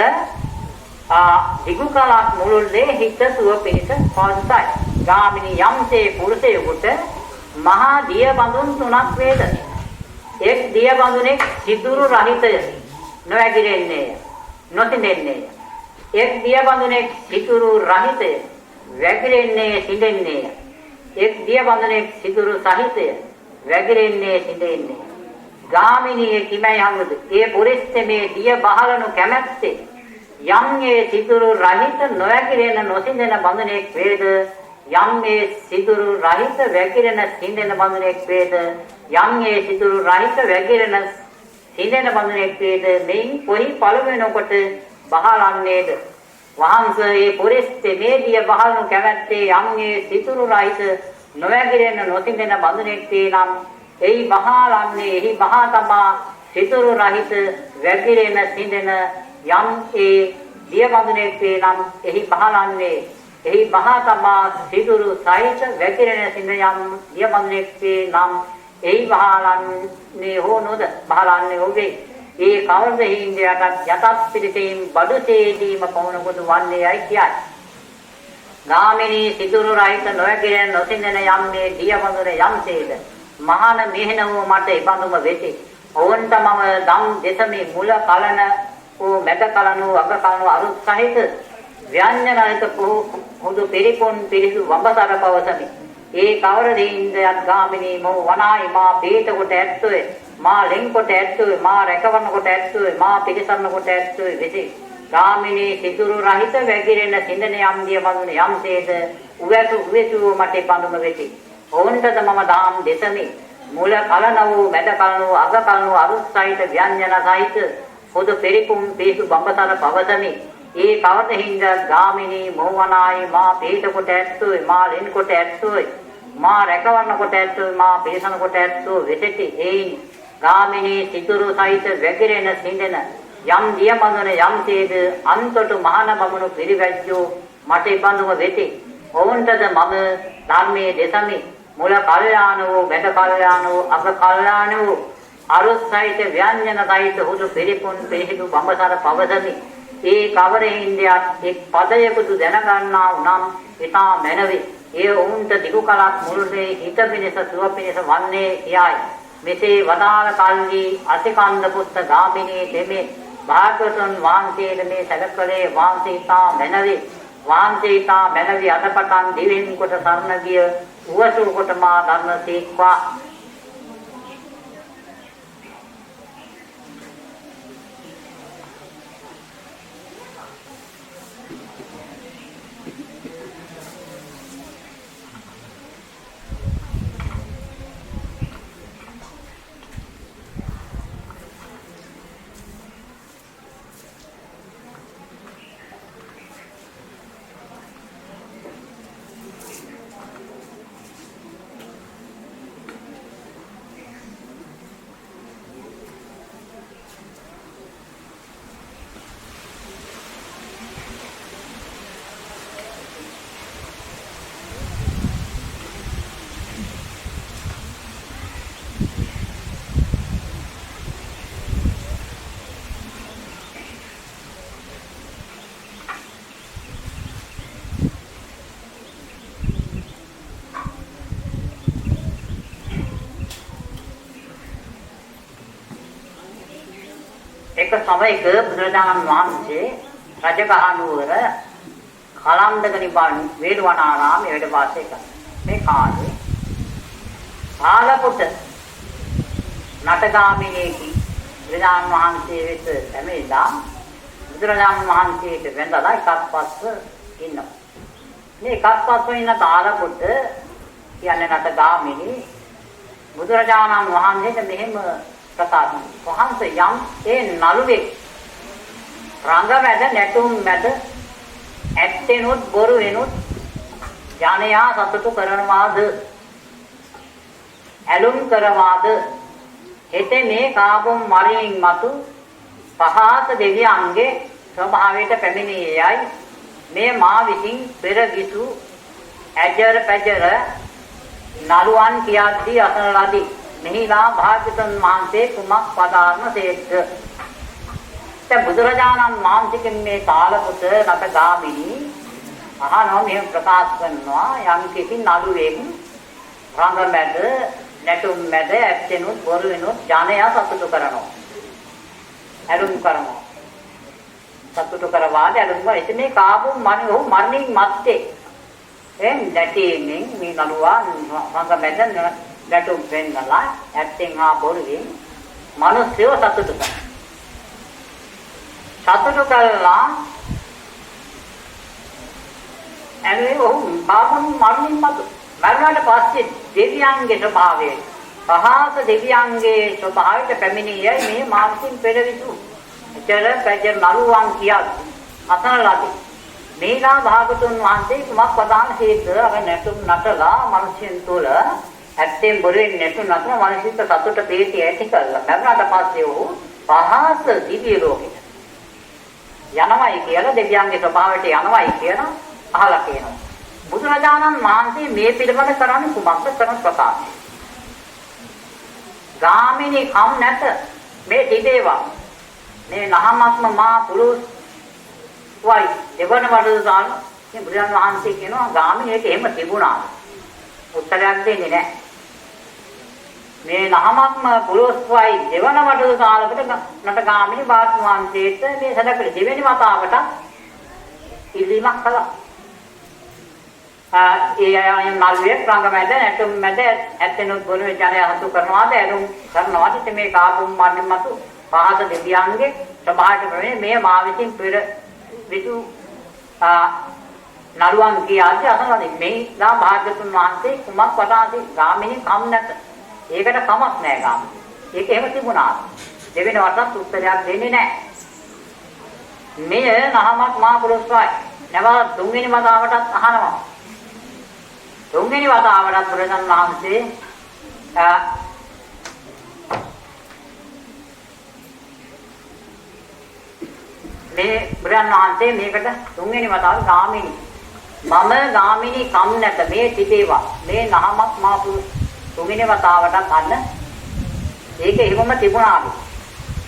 දිගු කාලක් මුළුල්ලේ හිත සුව පිනිස පවසයි. ගාමිනී යම්සේ පුරුෂයෙකුට මහා දිය බඳුන් තුනක් වේද. එක් දිය බඳුනේ සිදුරු රහිතය නොවැగిරෙන්නේ නොසිඳෙන්නේ. එක් දිය බඳුනේ සිදුරු රහිතය වැగిරෙන්නේ සිඳෙන්නේ. එක් දිය බඳුනේ සිදුරු සහිතය වැగిරෙන්නේ සිඳෙන්නේ. ගාමිනී කිමයි හමුද ඒ පුරිස්තමේ දිය බහලනු කැමැත්තේ යම් ඒ සිදුරු රහිත නොවැగిරෙන නොසිඳෙන බඳුනේක් වේද යම් ඒ සිදුරු රහිත වැగిරෙන සිඳෙන බඳුනේක් වේද යම් ඒ සිදුරු රහිත වැగిරෙන සිඳෙන බඳුනේක් වේද මෙයින් කොයි පළවෙනකොට බහලන්නේද වහන්සේ ඒ පුරිස්තමේ දිය බහලනු කැමැත්තේ යම් ඒ සිදුරු රහිත නොවැగిරෙන නොසිඳෙන බඳුනේක් නම් එයි බහලන්නේ එහි බහා තමා සිදුරු රහිත වැగిරෙන සිඳෙන යම් ඒ දිය බඳුනේක් නම් එහි බහලන්නේ එහි බහා තමා සිදුරු සහිත වැగిරෙන සිඳ යම් දිය බඳුනේක් නම් එහි බහලන්නේ හෝ නොද බහලන්නේ ඔබේ ඒ කවර්ද හිඳයට යටත් පිළිතෙන් බඩුසේදීම පවුනකොට වන්නේයි කියයි. ගාමිනී සිදුරු රහිත නොවැగిරෙන නොසිඳෙන යම් මේ දිය බඳුන යම්සේද මහාන මෙහෙණව මට ඉබඳුම වෙති. ඔවුන්ට මම දම් දෙසමේ මුල කලන ඕ මැද කලන අග කලන අරුත් සහිත ව්‍යංජනයික හුදු පිරිපොන් පිරිසු වඹසර පවසමි. ඒ කවර දෙයින්දයත් ගාමිනී මො වනායි මා බේත කොට ඇත්තේ මා ලෙන් කොට ඇත්තේ මා රැකවරන කොට ඇත්තේ මා පිළිසරන කොට ඇත්තේ වෙති. ගාමිනී සිදුරු රහිත වැగిරෙන සිඳන යම් දිය බඳුන යම්සේද උවසු මට බඳුම වෙති. ඔවුන්ටද මම දාම් දෙසමි. මුල කලන වූ මැද කලන වූ අග කලන වූ අරුත් සහිත ව්‍යංජන සහිත පොදු පෙරිකුම් පිසු බඹතර පවසමි. ඒ කවද හිඳ ගාමිනී මොවනායි මා පිට කොට ඇත්තේ මා ලෙන් කොට ඇත්තේ මා රැකවරන කොට ඇත්තේ මා පිළිසන කොට ඇත්තේ වෙසෙති. එයින් ගාමිනී සිදුරු සහිත වැగిරෙන සිඳෙන යම් දිය බඳුන යම්සේද අන්තොට මහාන බමුණු පිරිවැජ්ජෝ මට ඉබඳුම වෙති. ඔවුන්ටද මම ධර්මයේ දෙසමි. මුල කල්යාණ වූ මැද කල්යාණ වූ අග කල්යාණ වූ අරුත් සහිත ව්‍යංජන සහිත හුදු පිරිපුන් පිරිහිදු බඹසර පවසමි. ඒ කවරෙහින්දයක් එක් පදයකට දැනගන්නා වුනම් ඊතා මැනවි. ඒ ඔවුන්ට දිගු කලක් මුළුල්ලේ හිත පිණිස සුව පිණිස වන්නේ යයි. මෙසේ වදාළ කල්හි අතිකන්ද පුත්ත ගාමිනී දෙමේ භාග්‍යවතුන් වහන්සේද මේ සැලකලේ වහන්සේතා මැනවි. වහන්සේතා මැනවි අදපටන් දිවෙන් කොට සරණ ගිය උවසු කොට මා ධර්ම සීක්වා. එක සමයක බුදුරජාණන් වහන්සේ රජගහනුවර කලන්දක නිබන් වේළුවනාරාමයේ වැඩ වාසය කළා. මේ කාලේ ආලපොත නටගාමිනීකි බුදුරජාණන් වහන්සේ වෙත පැමිණිලා බුදුරජාණන් වහන්සේට වැඳලා එකත්පස්ව ඉන්නවා. මේ එකත්පස්ව ඉන්න ආලපොත කියන්නේ නටගාමිනී බුදුරජාණන් වහන්සේට මෙහෙම ප්‍රකාශ වහන්සේ යම් ඒ නළුවෙක් රංග මැද නැටුම් මැද ඇත්තෙනුත් බොරු වෙනුත් ජනයා සතුටු කරනවාද ඇලුම් කරවාද හෙතේ මේ කාබොම් මරින් මතු පහත දෙවියන්ගේ ස්වභාවයට පැමිණියයි මේ මා විසින් පෙර විසු ඇජර පැජර නළුවන් කියද්දී අසන ලදී මෙහිලා භාග්‍යවතුන් වහන්සේ කුමක් පදාර්ණ සේක්ද. දැන් බුදුරජාණන් වහන්සේගේ මේ තාලපොත නටගාමිනී අහනවා මෙහෙම ප්‍රකාශ කරනවා යම් කිසි නළුවෙක් රංග මැද නැටුම් මැද ඇත්තෙනුත් බොරු වෙනුත් ජනයා සතුටු කරනවා. ඇලුම් කරනවා. සතුටු කරවාද ඇලුම් කරනවා. එතන මේ කාබු මරණින් මත්තේ නැටීමෙන් මේ නළුවා රංග මැද නැටුම් වෙන්නලා ඇත්තෙන් හා බොරුවෙන් මිනිස්සුව සතුටු කරනවා. සතුටු කළා එනේ බාබුන් මරණින් මතු මරණයට පස්සේ දෙවියන්ගේ ස්වභාවය පහත දෙවියන්ගේ ස්වභාවයට පැමිණියයි මේ මාර්ගින් පෙරවිසු චර පැජ නළුවන් කියක් අතනලාදී මේලා භාගතුන් වහන්සේ කුමක් ප්‍රදාන හේත අර නැතුම් නටලා මිනිසෙන් තුල ඇත්තෙන් බොරුවෙන් නැතුම් නටන මිනිසිත සතුට ප්‍රීතිය ඇති කළා මරණයට පස්සේ ਉਹ පහත දිව්‍ය ලෝකෙට යනවයි කියලා දෙවියන්ගේ ස්වභාවයට යනවයි කියලා අහලා කියනවා. බුදුරජාණන් වහන්සේ මේ පිළිබඳ කරන්නේ කුමක්ද කරන ප්‍රකාශය. ගාමිනී කම් නැත මේ තිබේවා. මේ නහමත්ම මා පුරුස් වයි දෙවන වඩු දාන මේ බුදුරජාණන් වහන්සේ කියනවා ගාමිනීට එහෙම තිබුණා. උත්තරයක් දෙන්නේ නැහැ. මේ නහමත්ම පුරුස් වයි දෙවන වඩු දාලකට නටගාමිනී බාත් වහන්සේට මේ සදකල දෙවෙනි වතාවට ඉල්ලීමක් කළා. ඒ අය නල්විය ප්‍රංග මැද නැටුම් මැද ඇත්තෙනුත් බොරු ජනය හසු කරනවාද ඇලුම් කරනවාද මේ කාබුම් මරණින් මතු පහත දෙවියන්ගේ ස්වභාවයට ප්‍රමේ මේ මා විසින් පෙර විසු නළුවන් කියාදී අසනදී මේ දා භාග්‍යතුන් වහන්සේ කුමක් වදාසේ ගාමිනී කම් නැත. ඒකට කමක් නැහැ ගාමිනී. ඒක එහෙම තිබුණා. දෙවෙනි වටත් උත්තරයක් දෙන්නේ නැහැ. මේ නහමත් මා පුරුෂයි. නැවත තුන්වෙනි වතාවටත් අහනවා. තුන්වෙනි වතාවටත් බුදුරජාණන් වහන්සේ මේ බුදුරජාණන් වහන්සේ මේකට තුන්වෙනි වතාව ගාමිනී මම ගාමිනී කම් නැත මේ තිබේවා මේ නහමත් මා පුරුෂ තුන්වෙනි වතාවටත් අන්න ඒක එහෙමම තිබුණාලු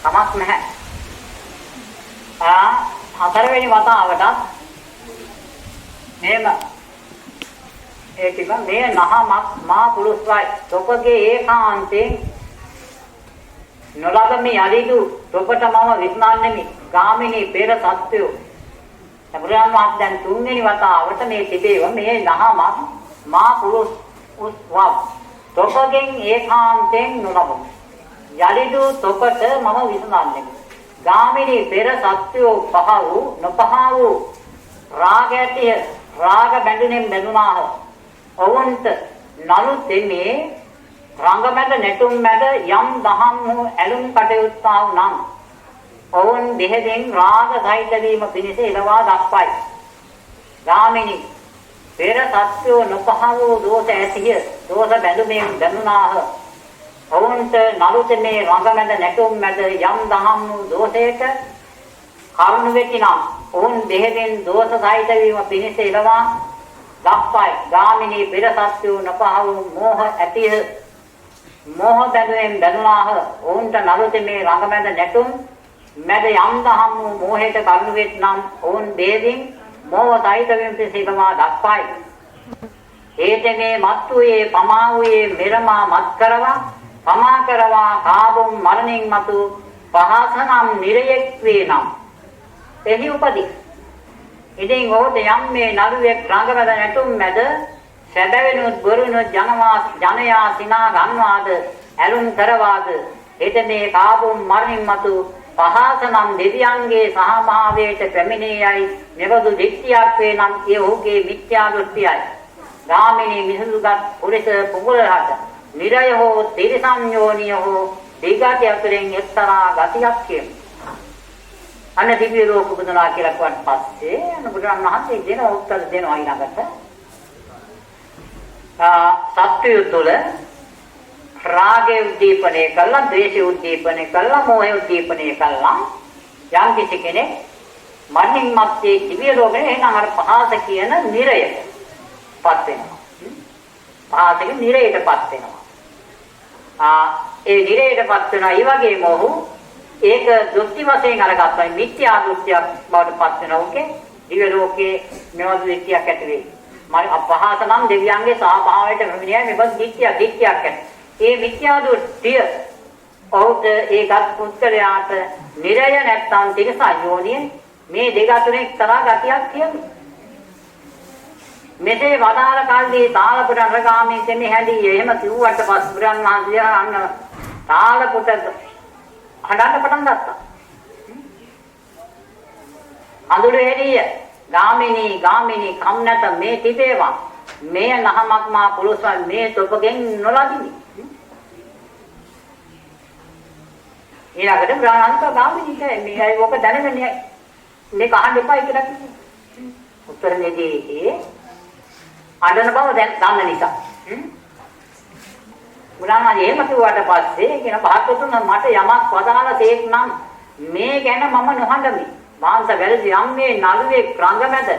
කමක් නැහැ. හතරවෙනි වතාවටත් මේම ඒකම මේ නහමත් මා පුරුෂයි ඔබගේ ඒකාන්තයෙන් නොලබමි යලිදු ඔබට මම විස්නාන්නෙමි ගාමිනී පෙර සත්‍යෝ බුදුරජාණන් වහන්සේ දැන් තුන්වෙනි වතාවට මේ තිබේව මේ නහමත් මා පුරුෂ උස්වම් ඔබගෙන් ඒකාන්තයෙන් නොලබමි යලිදු ඔබට මම විස්නාන්නෙමි ගාමිනී පෙර සත්‍යෝ පහ වූ නොපහ වූ රාගයටි රාග බැඳුනෙන් බැඳුනාහ ඔවුන්ට නළු දෙමේ රංග මැද නැටුම් මැද යම් දහම් වූ ඇලුම් කටයුත්තා නම් ඔවුන් දෙහෙදෙන් රාග සහිත වීම පිණිස එළවා දක්වයි. ගාමිනී පෙර සත්‍යෝ නොපහ වූ දෝෂ ඇතිය දෝෂ බැඳුමෙන් බැඳුනාහ ඔවුන්ට නළු දෙමේ රංග මැද නැටුම් මැද යම් දහම් වූ දෝෂයක කරුණ වෙතිනම් ඔවුන් දෙහෙදෙන් දෝෂ සහිත වීම පිණිස එළවා දක්වයි. ගාමිනී පෙර සත්‍යෝ නොපහ වූ මෝහ ඇතිය මෝහ බැඳුමෙන් බැඳුනාහ ඔවුන්ට නළු දෙමේ රංග මැද නැටුම් මැද යම් දහම් වූ මෝහයට කරුණ වෙතිනම් ඔවුන් දෙහෙදෙන් මෝහ සහිත වීම පිණිස එළවා දක්වයි. හේතමේ මත්තුයේ පමාවුයේ මෙරමා මත් කරවා පමා කරවා කාබුම් මරණින් මතු පහසනම් නිරයෙක් වේනම් එහි උපදී. ඉතින් ඔහුට යම් මේ නළුවෙක් රංගමැද නැටුම් මැද සැබවිනුත් බොරුනුත් ජනයා සිනා ගන්වාද ඇලුම් කරවාද එත මේ කාබුම් මරණින් මතු පහසනම් දෙවියන්ගේ සහභාවයට පැමිණේයයි මෙබඳු දික්තියක් වේනම් ඒ ඔහුගේ මිත්‍යා දෘෂ්ටියයි. ගාමිනී මිසුදුගත් පුරිස පුගුලහට නිරය හෝ තිරිසන් යෝනිය හෝ දීගාති අතරින් එක්තරා ගතියක් කියමු. අන්න දිව්‍ය ලෝක උපදනා කියලා කිව්වට පස්සේ අන්න බුදුරන් වහන්සේ දෙන උත්තර දෙනවා ඊළඟට. සත්‍යය තුළ රාගය උද්දීපනය කළා, ද්වේෂය උද්දීපනය කළා, මෝහය උද්දීපනය කළා. යම් කිසි කෙනෙක් මනින් මැත්තේ දිව්‍ය ලෝකේ එනං අර පහස කියන නිරයටපත් වෙනවා. පහසකින් නිරයටපත් වෙනවා. ඒ නිරයටපත් වෙනවා. ඒ වගේම ඔහු ඒක දෘෂ්ටි වශයෙන් අරගත්තා. මිත්‍යා දෘෂ්ටියක් බවට පත් වෙනවා. ඕකේ දිව්‍ය ලෝකේ මෙවදු දෘෂ්ටියක් ඇති වෙයි. මම අපහාස නම් දෙවියන්ගේ සහභාවයට මෙමිනියයි මෙබඳු දික්තියක් ඇති. ඒ මිත්‍යා දෘෂ්ටිය ඔහුට ඒකත් පුත්‍රයාට නිරය නැත්තම් තිරසන් යෝනිය මේ දෙක අතරින් එක්තරා ගතියක් කියමු. මෙසේ වදාළ කල්හි තාලපුට අරගාමී කෙනේ හැදී එහෙම කිව්වට පස්සේ බුදුන් වහන්සේ අන්න තාලපුට හඬන්න පටන් ගත්තා. අඳුර එළිය ගාමිනී කම් නැත මේ තිබේවා මේ නහමක් මා පුරුෂයන් මේ තොපගෙන් නොලදිනි. ඊළඟට බ්‍රහ්මන්ත ගාමිනීට මේයි ඔක දැනගන්නේ මේක අහන්න එපා කියලා කිව්වා. උත්තරයේදී අඬන බව දැන් දන්න නිසා. බුදුහාමී එහෙම කිව්වට පස්සේ කියන භාගතුන් මට යමක් වදාලා තේක් නම් මේ ගැන මම නොහඬමි. මාංශ වැරදි යම් මේ නළුවේ රංගමැද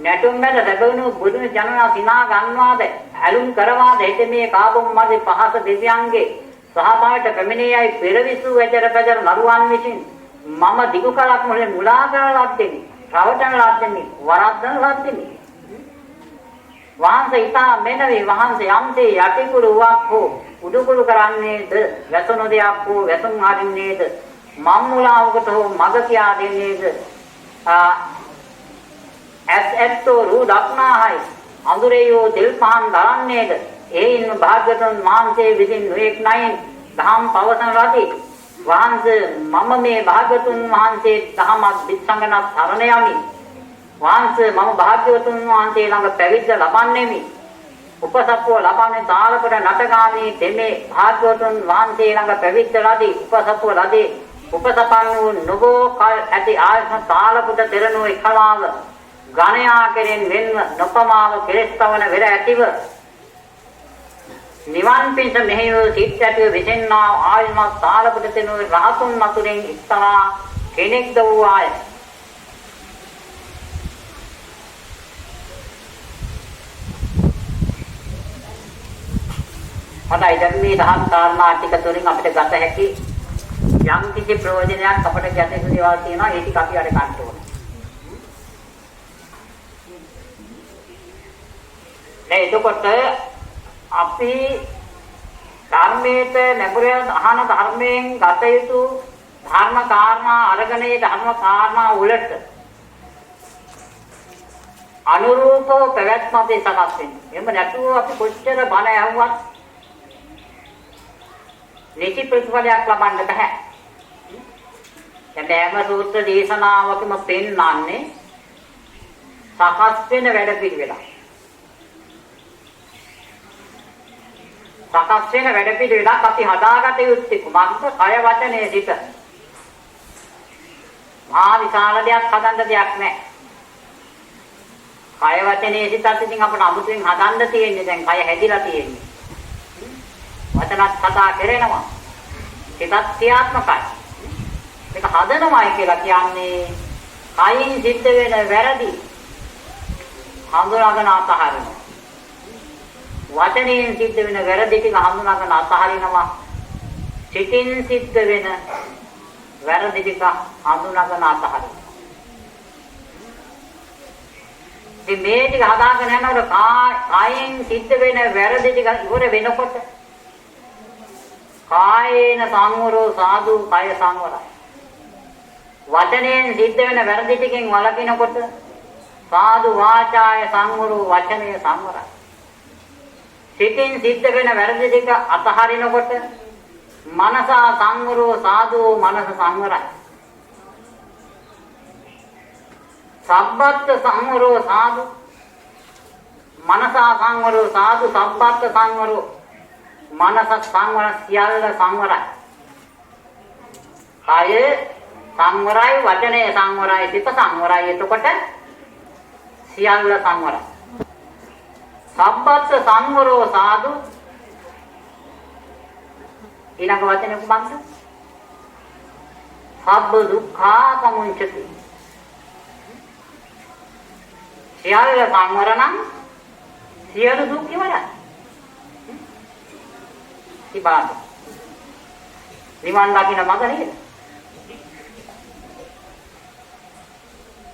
නැටුම් මැද ලැබුණු බුදුන් ජනනා සිනා ගන්නවාද ඇලුම් කරවාද හිත මේ කාබුම් මැද පහස දෙවියන්ගේ සහභාගයට පැමිණේයයි පෙරවිසු වැජර පැජර නරුවන් විසින් මම දිගු කලක් මොලේ මුලා කරලා දෙමි. රවටන ලද්දෙමි. වරද්දන ලද්දෙමි. වහන්සේ ඊතා මෙනවේ වහන්සේ යම්සේ යටිකුරුවක් හෝ උඩුකුරු කරන්නේද වැසුණු දෙයක් හෝ වැසුම් හරින්නේද මම්මුලාවකට හෝ මග කියා දෙන්නේද ඇත්තෝ රූ දක්නාහයි අඳුරේයෝ දෙල් පහන් දරන්නේද එයින් භාග්‍යවතුන් වහන්සේ විසින් නොඑක් නයින් දහම් පවසන ලදී. වහන්සේ මම මේ භාග්‍යවතුන් වහන්සේ දහමක් විසංගන සරණ යමි. වහන්සේ මම භාග්‍යවතුන් වහන්සේ ළඟ පැවිද්ද ලබන්නේමි. උපසප්පව ලබන්නේ තාලපට නටගාමී දෙමේ භාග්‍යවතුන් වහන්සේ ළඟ පැවිද්ද ලදී. උපසප්පව ලදී. උපසපන් වූ නොබෝ කල් ඇති ආයතන තාලපට දෙරණෝ එකලාව ගණයා කෙරෙන් වෙන්ව නොපමාව කෙලස්තවන වෙර ඇතිව නිවන් පිණිස මෙහෙය සිත් ඇතිව විසෙන්නා ආයමත් තාලපට දෙනෝ රහතුන් මතුරෙන් එක්තරා කෙනෙක්ද වූ ආය. හොඳයි දැන් මේ දහම් කාරණා ටික තුලින් අපිට ගත හැකි යම් කිසි ප්‍රයෝජනයක් අපට ගැටෙන දේවල් තියෙනවා ඒ ටික අපි අර ගන්න ඕනේ. එතකොට අපි ධර්මයට නැඹුරෙන් අහන ධර්මයෙන් ගත යුතු ධර්ම කාරණා අරගෙන ඒ ධර්ම කාරණා උලට අනුරූපව පැවැත්ම අපේ සකස් වෙන්නේ. එහෙම නැතුව අපි කොච්චර බණ ඇහුවත් නිසි ප්‍රතිඵලයක් ලබන්න බෑ. දැන් හැම සූත්‍ර දේශනාවකම පෙන්වන්නේ සකස් වෙන වැඩ පිළිවෙලක්. සකස් වෙන වැඩ පිළිවෙලක් අපි හදාගත යුත්තේ කුමක්ද? කය වචනේ සිත. මහා විශාල දෙයක් හදන්න දෙයක් නැහැ. කය වචනේ සිතත් ඉතින් අපිට අමුතුවෙන් හදන්න තියෙන්නේ දැන් කය හැදිලා තියෙන්නේ. වචනත් කතා කරනවා. සිතත් ක්‍රියාත්මකයි. මේක හදනවායි කියලා කියන්නේ කයින් සිද්ධ වෙන වැරදි හඳුනාගෙන අතහරිනවා. වචනයෙන් සිද්ධ වෙන වැරදි ටික හඳුනාගෙන අතහරිනවා. සිතින් සිද්ධ වෙන වැරදි ටික හඳුනාගෙන අතහරිනවා. මේ ටික හදාගෙන යනකොට කායෙන් සිද්ධ වෙන වැරදි ටික ඉවර වෙනකොට කායේන සංවරෝ සාදු කය සංවරයි. වචනයෙන් සිද්ධ වෙන වැරදි ටිකෙන් වළකිනකොට සාදු වාචාය සංවරෝ වචනය සංවරයි. සිතින් සිද්ධ වෙන වැරදි ටික අතහරිනකොට මනසා සංවරෝ සාදු මනස සංවරයි. සබ්බත් සංවරෝ සාදු මනසා සංවරෝ සාදු සබ්බත් සංවරෝ මනස සංවර සියල්ල සංවරයි. කය සංවරයි වචනය සංවරයි සිත සංවරයි. එතකොට සියල්ල සංවරයි. සබ්බත් සංවරෝ සාදු ඊළඟ වචනේ කුමක්ද? සබ්බ දුක්ඛා සමුච්චති. සියල්ල සංවර නම් සියලු දුක් ඉවරයි. ඉබාද නිවන් දකින්න මඟ නේද?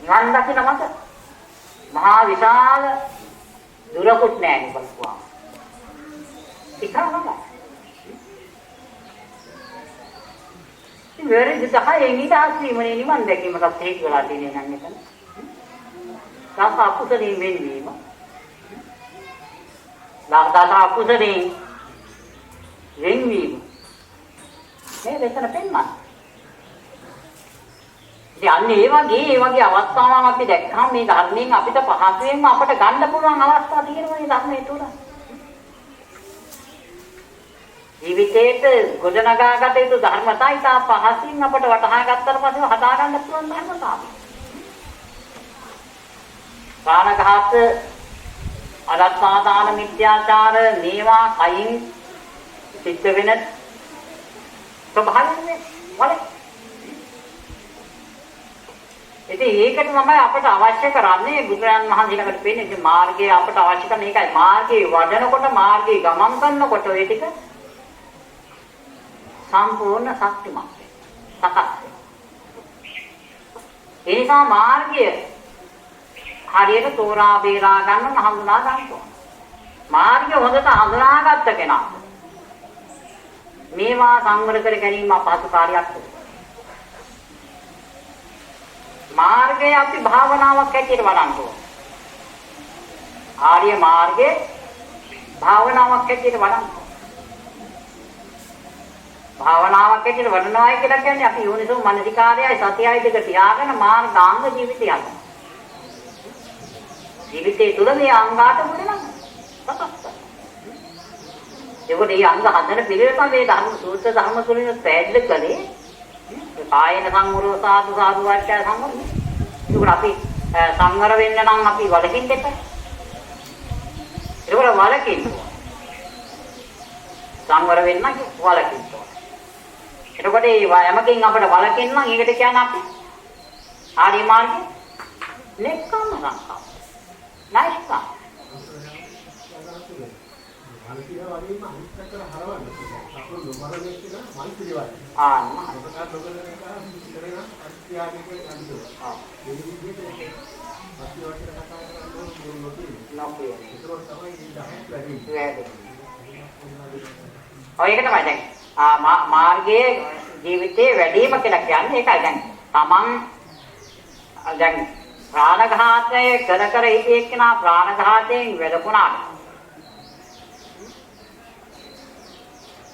නිවන් දකින්න මඟ මහා විශාල දුරකුත් නෑ නේ බලපුවා. ඉතින් වැරදි 10 නිදහස් වීමනේ නිවන් දැකීමකට හේතු වෙලා තියෙන්නේ නම් එතන. දාස අකුසලයෙන් වෙන්වීම. දාස අකුසලයෙන් වෙන්වීම. මේ දෙකන පෙන්වන්න. ඉතින් අන්න ඒ වගේ අවස්ථාවක් අපි දැක්කම මේ ධර්මයෙන් අපිට පහසුවෙන්ම අපට ගන්න පුළුවන් අවස්ථා තියෙනවා මේ ධර්මයේ තුල. ජීවිතේට ගොඩනගාගත යුතු ධර්මතා ඉතා පහසින් අපට වටහා ගත්තට පස්සේ හදා ගන්න පුළුවන් ධර්මතාවය. ප්‍රාණඝාත, අදත්තාදාන, මිත්‍යාචාර මේවා කයින් සිද්ධ වෙන ස්වභාවයෙන් වල. ඉතින් ඒකට තමයි අපට අවශ්‍ය කරන්නේ බුදුරජාණන් වහන්සේ ළඟට පෙන්නේ මාර්ගය අපට අවශ්‍ය කරන එකයි. මාර්ගයේ වඩනකොට මාර්ගයේ ගමන් කරනකොට ඒ ටික සම්පූර්ණ ශක්තිමත් සකස්. ඒ නිසා මාර්ගය හරියට තෝරා බේරා ගන්න හඳුනා ගන්න ඕන. මාර්ගය හොඳට හඳුනාගත්ත කෙනා මේවා සංවර කර ගැනීම අපහසු කාර්යයක් නෙවෙයි. මාර්ගය අපි භාවනාවක් හැටියට වඩන්න ඕන. ආර්ය මාර්ගයේ භාවනාවක් හැටියට වඩන්න ඕන. භාවනාවක් ඇතුළේ වඩනවායි කියලා කියන්නේ අපි යෝනිසෝ මනසිකාරයයි සතියයි දෙක තියාගෙන මාර්ගාංග ජීවිතය යනවා. ජීවිතේ තුල මේ අංගාට මුලනවා. ඒකට මේ අංග හදන පිළිවෙල තමයි ධර්ම සූත්‍ර ධර්ම තුලින් පැහැදිලි කළේ. කායන සංවරෝ සාදු සාදු වාචා සංවර. ඒකට අපි සංවර වෙන්න නම් අපි වලකින් දෙපා. ඒකට වලකින්. සංවර වෙන්න වලකින්. එතකොට මේ යමකින් අපිට වලකින්න නම් ඒකට කියන්නේ අපි ආර්ය මාර්ගය නෙක්ඛම්ම සංකල්ප. නැස්කම්. ඔය එක තමයි දැන් මාර්ගයේ ජීවිතේ වැඩිම කියලා කියන්නේ ඒකයි. දැන් තමන් දැන් ප්‍රාණඝාතය කර හිටියේ කෙනා ප්‍රාණඝාතයෙන් වැළකුණාට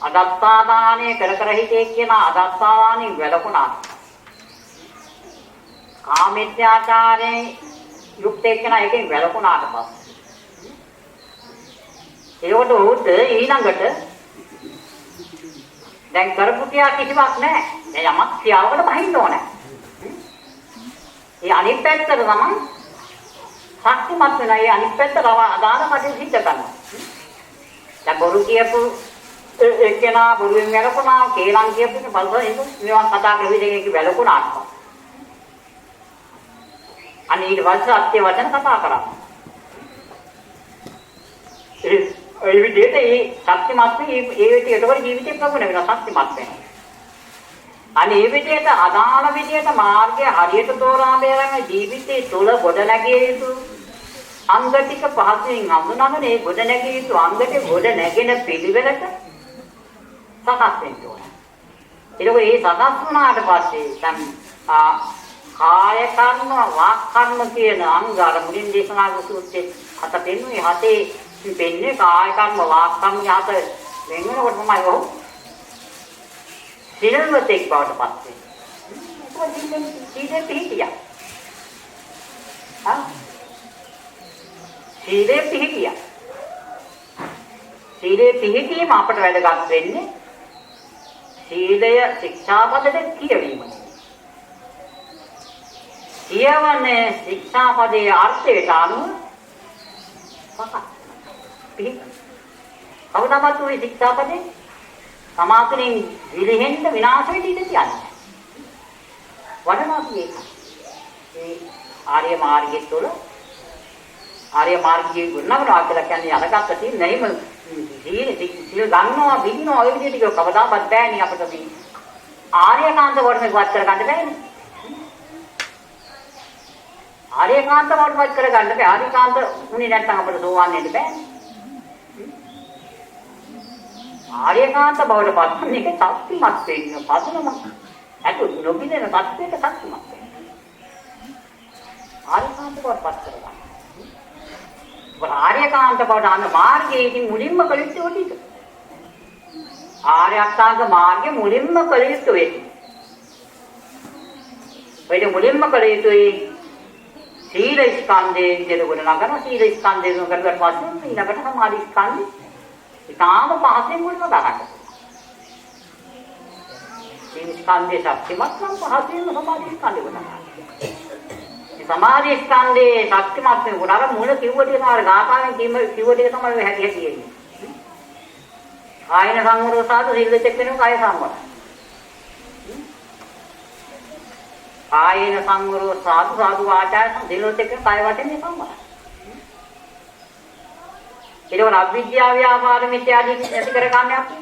අදත්තාදානය කර හිටියේ කෙනා අදත්තාදානෙන් වැළකුණාට කාමීත්‍යාචාරයෙන් යුක්ත කෙනා එකෙන් වැළකුණාට පස්සේ ඒකට උත් ඊළඟට දැන් කරපු තියා කිසිවක් නැහැ. දැන් යමක් ක්‍රියාවකට බහින්න ඕනේ. ඒ අනිත් පැත්තට තමයි ශක්තිමත් වෙනවා. ඒ අනිත් පැත්තට අදාළ කටයුතු සිද්ධ කරනවා. දැන් බොරු කියපු එක්කෙනා බොරුවෙන් වැළකුණා, කේලම් කියපු එක බලන්න මේවා කතා කරලා විදිහට වැළකුණාට. අනේ ඊට පස්සේ අත්‍ය වචන කතා කරා. ඒ විදිහට ඒ ශක්තිමත් ඒ විදිහට ජීවිතේ ප්‍රගුණ වෙනවා ශක්තිමත් වෙනවා. අනේ මේ විදිහට අදාළ විදිහට මාර්ගය හරියට තෝරා බේරගෙන ජීවිතේ තුළ ගොඩ නැගිය යුතු අංග ටික පහසුවෙන් හඳුනාගෙන ඒ ගොඩ නැගිය යුතු අංග ටික ගොඩ නැගෙන පිළිවෙලට සකස් වෙන්න ඕනේ. ඒක ඒ සකස් වුණාට පස්සේ දැන් කාය කර්ම, වාක් කර්ම කියන අංග අර මුලින් දේශනා කළ සූත්‍රයේ හත පෙන්වන්නේ හතේ පෙන්නේ කාය කර්ම, වාක් කර්ම යහත වෙන වෙනකොට තමයි ඔහු සිල්වතෙක් බවට පත් වෙන්නේ. සීලේ පිහිටියා. සීලේ පිහිටියා. සීලේ පිහිටීම අපට වැදගත් වෙන්නේ සීලය ශික්ෂාපදයෙන් කියවීම. කියවන්නේ ශික්ෂාපදයේ අර්ථයට අනුව පහක් පිහිට. කවදාවත් ওই ශික්ෂාපදේ සමාපණයෙන් විලිහෙන්න විනාශ වෙන්න ඉඩ තියන්නේ. වඩනවා කියන්නේ ඒ ආර්ය මාර්ගයේ තුල ආර්ය මාර්ගයේ ගුණවනවා කියලා කියන්නේ අරගත්ත තියෙන නැහිම සීල ගන්නවා විදිනවා ඔය විදිහට කිව්ව කවදාවත් බෑනේ අපිට මේ ආර්යකාන්ත වර්ණයවත් කරගන්න බෑනේ. ආර්යකාන්ත වර්ණවත් කරගන්න බෑ. ආර්යකාන්ත උනේ නැත්නම් අපිට සෝවන් වෙන්න බෑනේ. ආර්යකාන්ත බවට පත් වෙන එක ශක්තිමත් වෙන්න පදනම. අතු නොබිදෙන තත්ත්වයක ශක්තිමත් වෙන්න. ආර්යකාන්ත බවට පත් කරගන්න. ආර්යකාන්ත බවට අන්න මාර්ගයේදී මුලින්ම කළ යුත්තේ ඔය ටික. ආර්ය අෂ්ටාංග මාර්ගයේ මුලින්ම කළ යුත්තේ ඔය ටික. ඔය මුලින්ම කළ යුත්තේ සීල ස්කන්ධයේ විදිහට ගොඩනගන සීල ස්කන්ධයෙන් කරගන්න පස්සේ ඊළඟට සමාධි ස්කන්ධය ඊටාම පහසෙන් ගොඩනගා ගන්න. සීල ස්කන්ධයේ ශක්තිමත් නම් පහසෙන් සමාධි ස්කන්ධය ගොඩනගා. සමාධි ස්කන්ධයේ ශක්තිමත් වෙනකොට අර මුල කිව්ව ටික තමයි ගාථාවෙන් කිව්ව ටික තමයි ඔය හැටි තියෙන්නේ. ආයන සංවරව සාදු සිල්ලෙත් වෙනවා කාය සංවර. ආයන සංවරව සාදු සාදු ආචාර සිල්ලෙත් එක්ක කාය වචනේ සංවර. ඒකවල අවිද්‍යාව ව්‍යාපාද මිත්‍යාදී ඇති කරගන්නේ අපි.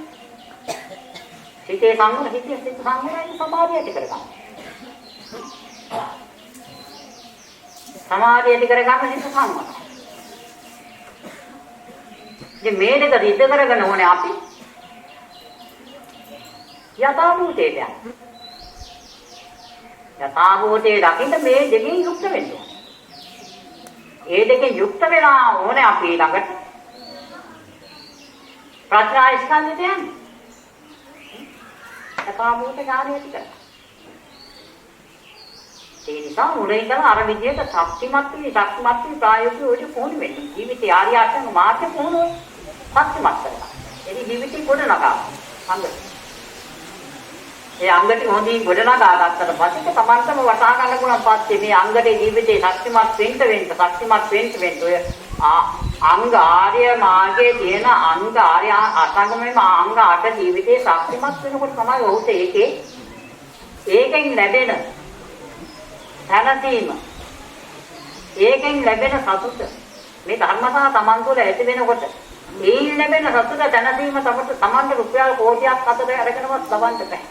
සිතේ සංවර සිත සංවරයි සමාධිය ඇති කරගන්න. සමාධිය ඇති කරගන්න සිත සංවර. ඉතින් මේ දෙක සිද්ධ කරගෙන ඕනේ අපි යථාභූතයට යන්න. යථාභූතයේ දකින්න මේ දෙකෙන් යුක්ත වෙන්න ඕනේ. ඒ දෙකෙන් යුක්ත වෙලා ඕනේ අපි ළඟට ප්‍රඥා ස්කන්ධයට යන්න. යථාභූත ඥානය ඇති කරගන්න. ඒ නිසා මුලින් ඉඳලා අර විදිහට ශක්තිමත් ප්‍රායෝගිකව ඔය කොහොමද වෙන්නේ? ජීවිතය ආර්ය අෂ්ටාංග මාර්ගය කොහොමද ශක්තිමත් කරගන්නේ? එනි ජීවිතේ ගොඩනගා අංග. ඒ අංගටි හොඳින් ගොඩනගා ගත්තට පස්සේ තමන්ටම වටහා ගන්න පුළුවන් පස්සේ මේ අංගටේ ජීවිතේ ශක්තිමත් වෙන්න ඔය අංග ආර්ය මාර්ගයේ තියෙන අංග ආර්ය අෂ්ටාංගමේ අංග 8 ජීවිතේ ශක්තිමත් වෙනකොට තමයි ඔහුට ඒකෙන් ලැබෙන සැනසීම ඒකෙන් ලැබෙන සතුට මේ ධර්මතා තමන් තුළ ඇති වෙනකොට ඒ ලැබෙන සතුට සැනසීම තමන්ට රුපියල් කෝටියක් අතට අරගෙනවත් ලබන්න බෑ.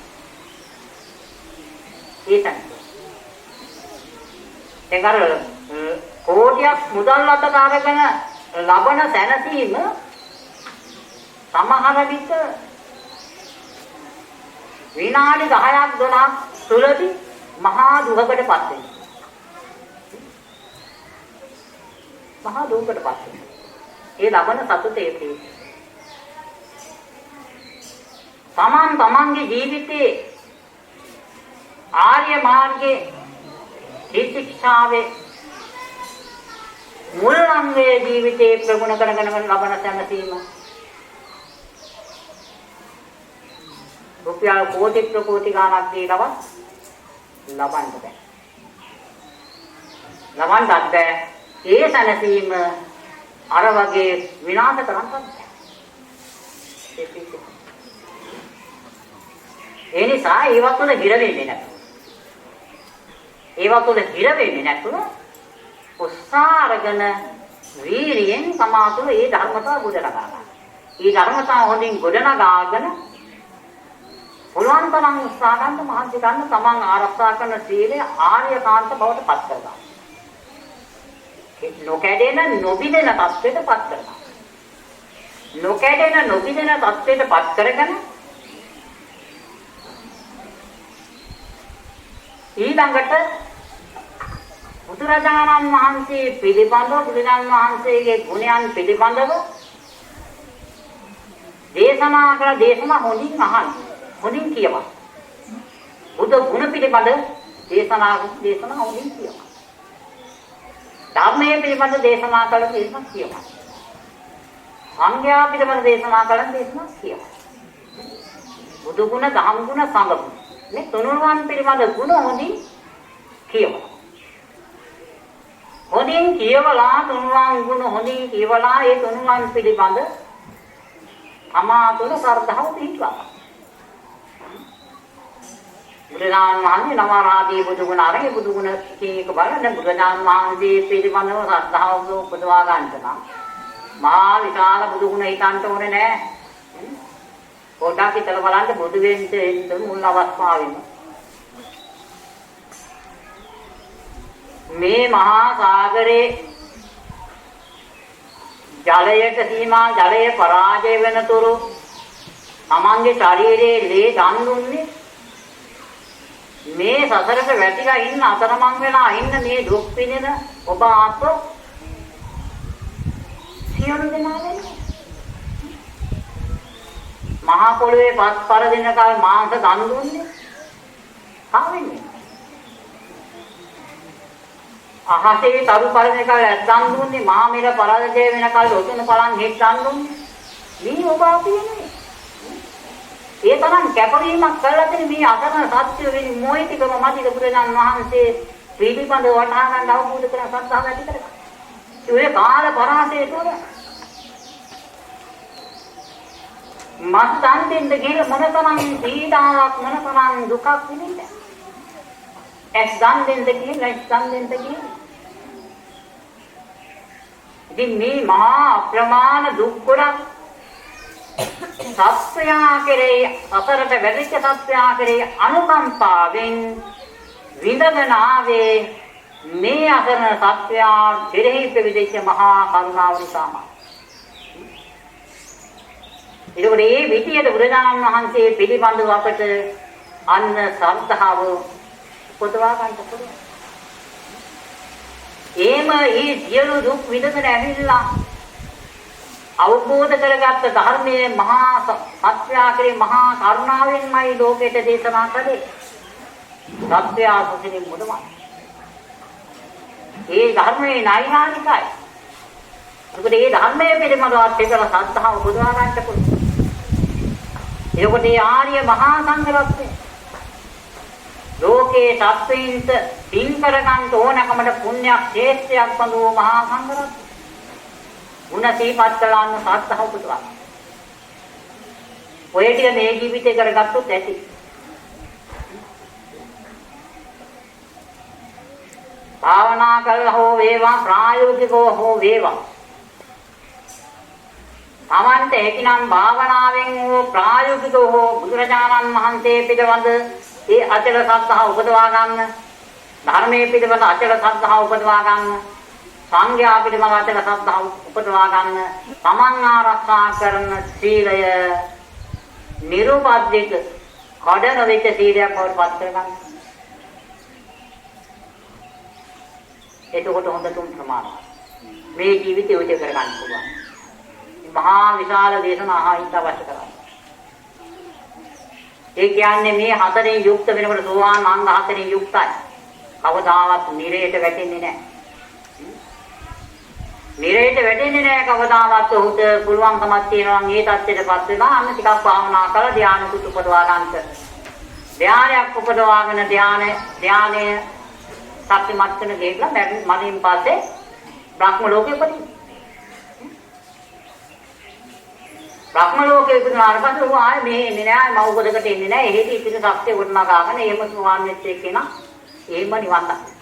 ඒකයි. එංගර කෝටියක් මුදල් අතට අරගෙන ලබන සැනසීම සමහර විට විනාඩි 10ක් 12ක් තුලදී මහා දුකකටපත් වෙනවා. මහා දුකකටපත් වෙනවා. ඒ ලබන සතුටේ තමන්ගේ ජීවිතයේ ආර්ය මාර්ගයේ ශික්ෂාවේ මුල් අංගයේ ජීවිතේ ප්‍රගුණ කරගෙන ලබන සැනසීම රුපියල් කෝටි ප්‍රකෝටි ගණනක් දීලවත් ලබන්න බෑ. ලබන්නත් බෑ. ඒ සැනසීම අර වගේ විනාශ කරන්නත් බෑ. ඒ නිසා ඒවත් වල හිර වෙන්නේ නැතුව. ඒවත් වල හිර වෙන්නේ නැතුව උත්සාහගෙන වීරියෙන් සමාතුල ඒ ධර්මතාව ගොඩනගා ගන්න. ඒ ධර්මතාව හොඳින් ගොඩනගාගෙන පුළුවන් තරම් උත්සාහ ගන්න මහන්සි ගන්න තමන් ආරක්ෂා කරන සීලය ආර්යකාන්ත බවට පත් කරගන්න. නොකැඩෙන නොබිදෙන තත්ත්වයට පත් කරගන්න. නොකැඩෙන නොබිදෙන තත්ත්වයට පත් කරගෙන ඊළඟට බුදුරජාණන් වහන්සේ පිළිබඳව බුදුරජාණන් වහන්සේගේ ගුණයන් පිළිබඳව දේශනා කළ දේශනා හොඳින් අහන්න. හොඳින් කියවන්න. බුදු ගුණ පිළිබඳ දේශනා හොඳින් කියවන්න. ධර්මයේ පිළිබඳ දේශනා කළ දේශනා කියවන්න. සංඝයා පිළිබඳ දේශනා කළ දේශනා කියවන්න. බුදු ගුණ, දහම් ගුණ, සංඝ ගුණ. මේ තුනුරුවන් පිළිබඳ ගුණ හොඳින් කියවන්න. හොඳින් කියවලා තුනුරුවන් ගුණ හොඳින් කියවලා ඒ තුනුරුවන් පිළිබඳ අමාතුල ශ්‍රද්ධාව පිහිටුවා. බුදුරජාණන් වහන්සේ නවරාදී බුදු ගුණ අරගෙන බුදු ගුණ කීක බලන්න බුදුරජාණන් වහන්සේ පිළිබඳව ශ්‍රද්ධාව උපදවා ගන්නට නම් මහා විශාල බුදු ගුණ හිතන්න ඕනේ නෑ. පොඩ්ඩක් හිතලා බලන්න බුදු වෙන්න මුල් අවස්ථාවෙම මේ මහා සාගරේ ජලයට සීමා ජලය පරාජය වෙනතුරු තමන්ගේ ශරීරයේ ලේ දන් දුන්නේ මේ සසරට වැටිලා ඉන්න අතරමං වෙලා ඉන්න මේ දුක් විඳින ඔබ ආත්ම සියලු දෙනා වෙන්නේ මහා පොළවේ පස් පර දින කාල මාංශ දන් දුන්නේ කාවෙන්නේ අහසේ තරු පරණ කාල ඇද්දන් දුන්නේ මහා මෙල පරාජය වෙන කාල ඔතුන පලන් හෙක් දන් දුන්නේ මේ ඔබ අපිනේ ඒ තරම් කැපවීමක් කළා තියෙන මේ අසරණ සත්‍ය වෙන මොහිතකම මැදික බුදුරජාණන් වහන්සේ පිළිබඳව වටහා ගන්න අවබෝධ කරන සත්‍යාව ඇති කරගන්න. ඒ කාල පරාසය තුළ මස් දන් දෙන්න ගිහින් මොනතරම් පීඩාවක් මොනතරම් දුකක් විඳින්නද? එස් දන් දෙන්න ගිහින් එස් දන් දෙන්න ගිහින් ඉතින් මේ මහා අප්‍රමාණ දුක් ගොඩක් සත්‍යයා කෙරේ අසරට වැදිච්ච සත්‍යයා කෙරේ අනුකම්පාවෙන් විඳගෙන ආවේ මේ අසරණ සත්‍යයා කෙරෙහි පිවිදිච්ච මහා කරුණාව නිසාම. ඒකෝට මේ විදියට බුදුරජාණන් වහන්සේ පිළිබඳව අපට අන්න ශ්‍රද්ධාව උපදවා ගන්න පුළුවන්. මේ සියලු දුක් විඳගෙන ඇවිල්ලා අවබෝධ කරගත්ත ධර්මයේ මහා සත්‍යා කෙරේ මහා කරුණාවෙන්මයි ලෝකයට දේශනා කළේ. සත්‍යා කුසිනින් මුදමයි. ඒ ධර්මයේ නෛර්යානිකයි. මොකද මේ ධර්මයේ පිළිමදවත් කියලා සත්‍තාව උපදවා ගන්න පුළුවන්. ඒකට ආර්ය මහා සංඝ රත්නය ලෝකේ සත්වයින්ට පින් කරගන්න ඕනකමට පුණ්‍යක් ශේෂ්ඨයක් බඳු මහා සංඝ රත්නය ගුණ සීපත් කළාන්න සත්‍තාව උපදවා. ඔය ටික මේ ජීවිතේ කරගත්තොත් ඇති. භාවනා කළා හෝ වේවා ප්‍රායෝගිකව හෝ වේවා. තමන්ට හැකිනම් භාවනාවෙන් හෝ ප්‍රායෝගිකව හෝ බුදුරජාණන් වහන්සේ පිළිබඳ ඒ අචල සත්‍තාව උපදවා ගන්න. ධර්මයේ පිළිබඳ අචල සත්‍තාව උපදවා ගන්න. සංඝයා පිළිබඳ අචල සත්‍තාව උපදවා ගන්න. තමන් ආරක්ෂා කරන සීලය නිරුපද්දිත කඩන වෙච්ච සීලයක් බවට පත් කරගන්න. එතකොට හොඳ තුන් ප්‍රමාණවත්. මේ ජීවිතය උදේ කරගන්න පුළුවන්. මහා විශාල දේශනා අහිත අවශ්‍ය කරන්නේ. ඒ කියන්නේ මේ හතරෙන් යුක්ත වෙනකොට සෝවාන් අංග හතරෙන් යුක්තයි. කවදාවත් නිරේට වැටෙන්නේ නැහැ. නිරේට වැටෙන්නේ නැහැ කවදාවත්. ඔහුට පුළුවන්කමක් තියෙනවා මේ தත්ත්වයටපත් වෙනවා. අන්න ටිකක් භාවනා කරලා ධානයකට උපදවා ගන්නට. ධානයක් උපදවාගෙන ධානය සත්‍යමත් කරන දෙයක් මනින් පස්සේ බ්‍රහ්ම ලෝකෙ උපදිනවා. බ්‍රහ්ම ලෝකෙ ඉපදුනාට පස්සේ ਉਹ ආයේ මේ එන්නේ නැහැ මව ගොඩකට එන්නේ නැහැ. එහෙට ඉතිරි සත්‍ය ගොඩනගාගෙන එහෙම සුවාන් වෙච්ච එකේන එහෙම නිවන් දකින්න.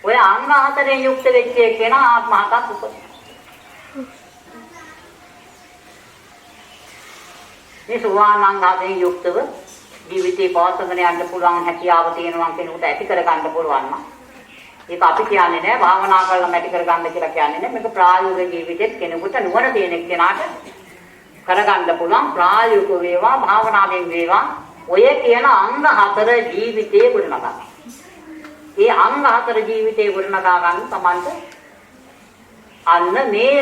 ඔය අංග හතරෙන් යුක්ත වෙච්ච එකේන ආත්ම හතක් උපදිනවා. මේ සුවාන් අංග හතරෙන් යුක්තව ජීවිතේ පවත්වාගෙන යන්න පුළුවන් හැකියාව තියෙනවා කෙනෙකුට ඇති කර ගන්න පුළුවන් නම් ඒක අපි කියන්නේ නෑ භාවනා කරලා ඇති කර ගන්න කියලා කියන්නේ නෑ මේක ප්‍රායෝගික ජීවිතෙත් කෙනෙකුට නුවණ තියෙන කෙනාට කර ගන්න පුළුවන් ප්‍රායෝගික වේවා භාවනාවෙන් වේවා ඔය කියන අංග 4 ජීවිතේ ගොඩනගා. ඒ අංග 4 ජීවිතේ ගොඩනගා ගන්න තමයි අන්න මේ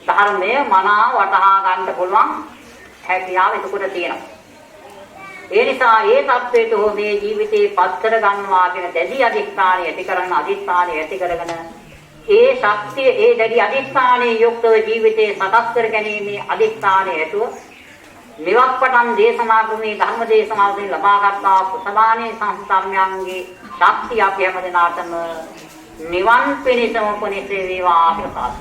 ධර්මය මනාව වටහා ගන්න පුළුවන් හැකියාව එතකොට තියෙනවා. ඒ නිසා ඒ தത്വයට හෝ මේ ජීවිතේ පත් කර ගන්නවා කියන දැඩි අධිෂ්ඨානය ඇති කරන අධිෂ්ඨානය ඇති කරගෙන ඒ ශක්තිය ඒ දැඩි අධිෂ්ඨානයේ යුක්තව ජීවිතේ සකස් කර ගැනීමේ අධිෂ්ඨානය ඇතුව මෙවක්පටන් දේශනා ක්‍රමේ ධර්ම දේශනාවෙන් ලබාගත්තා කුසලානේ සංස්කරණයන්ගේ ශක්තිය අපි හැම දිනාටම නිවන් පිණිසම උපනිෂේ වේවා ප්‍රසාද.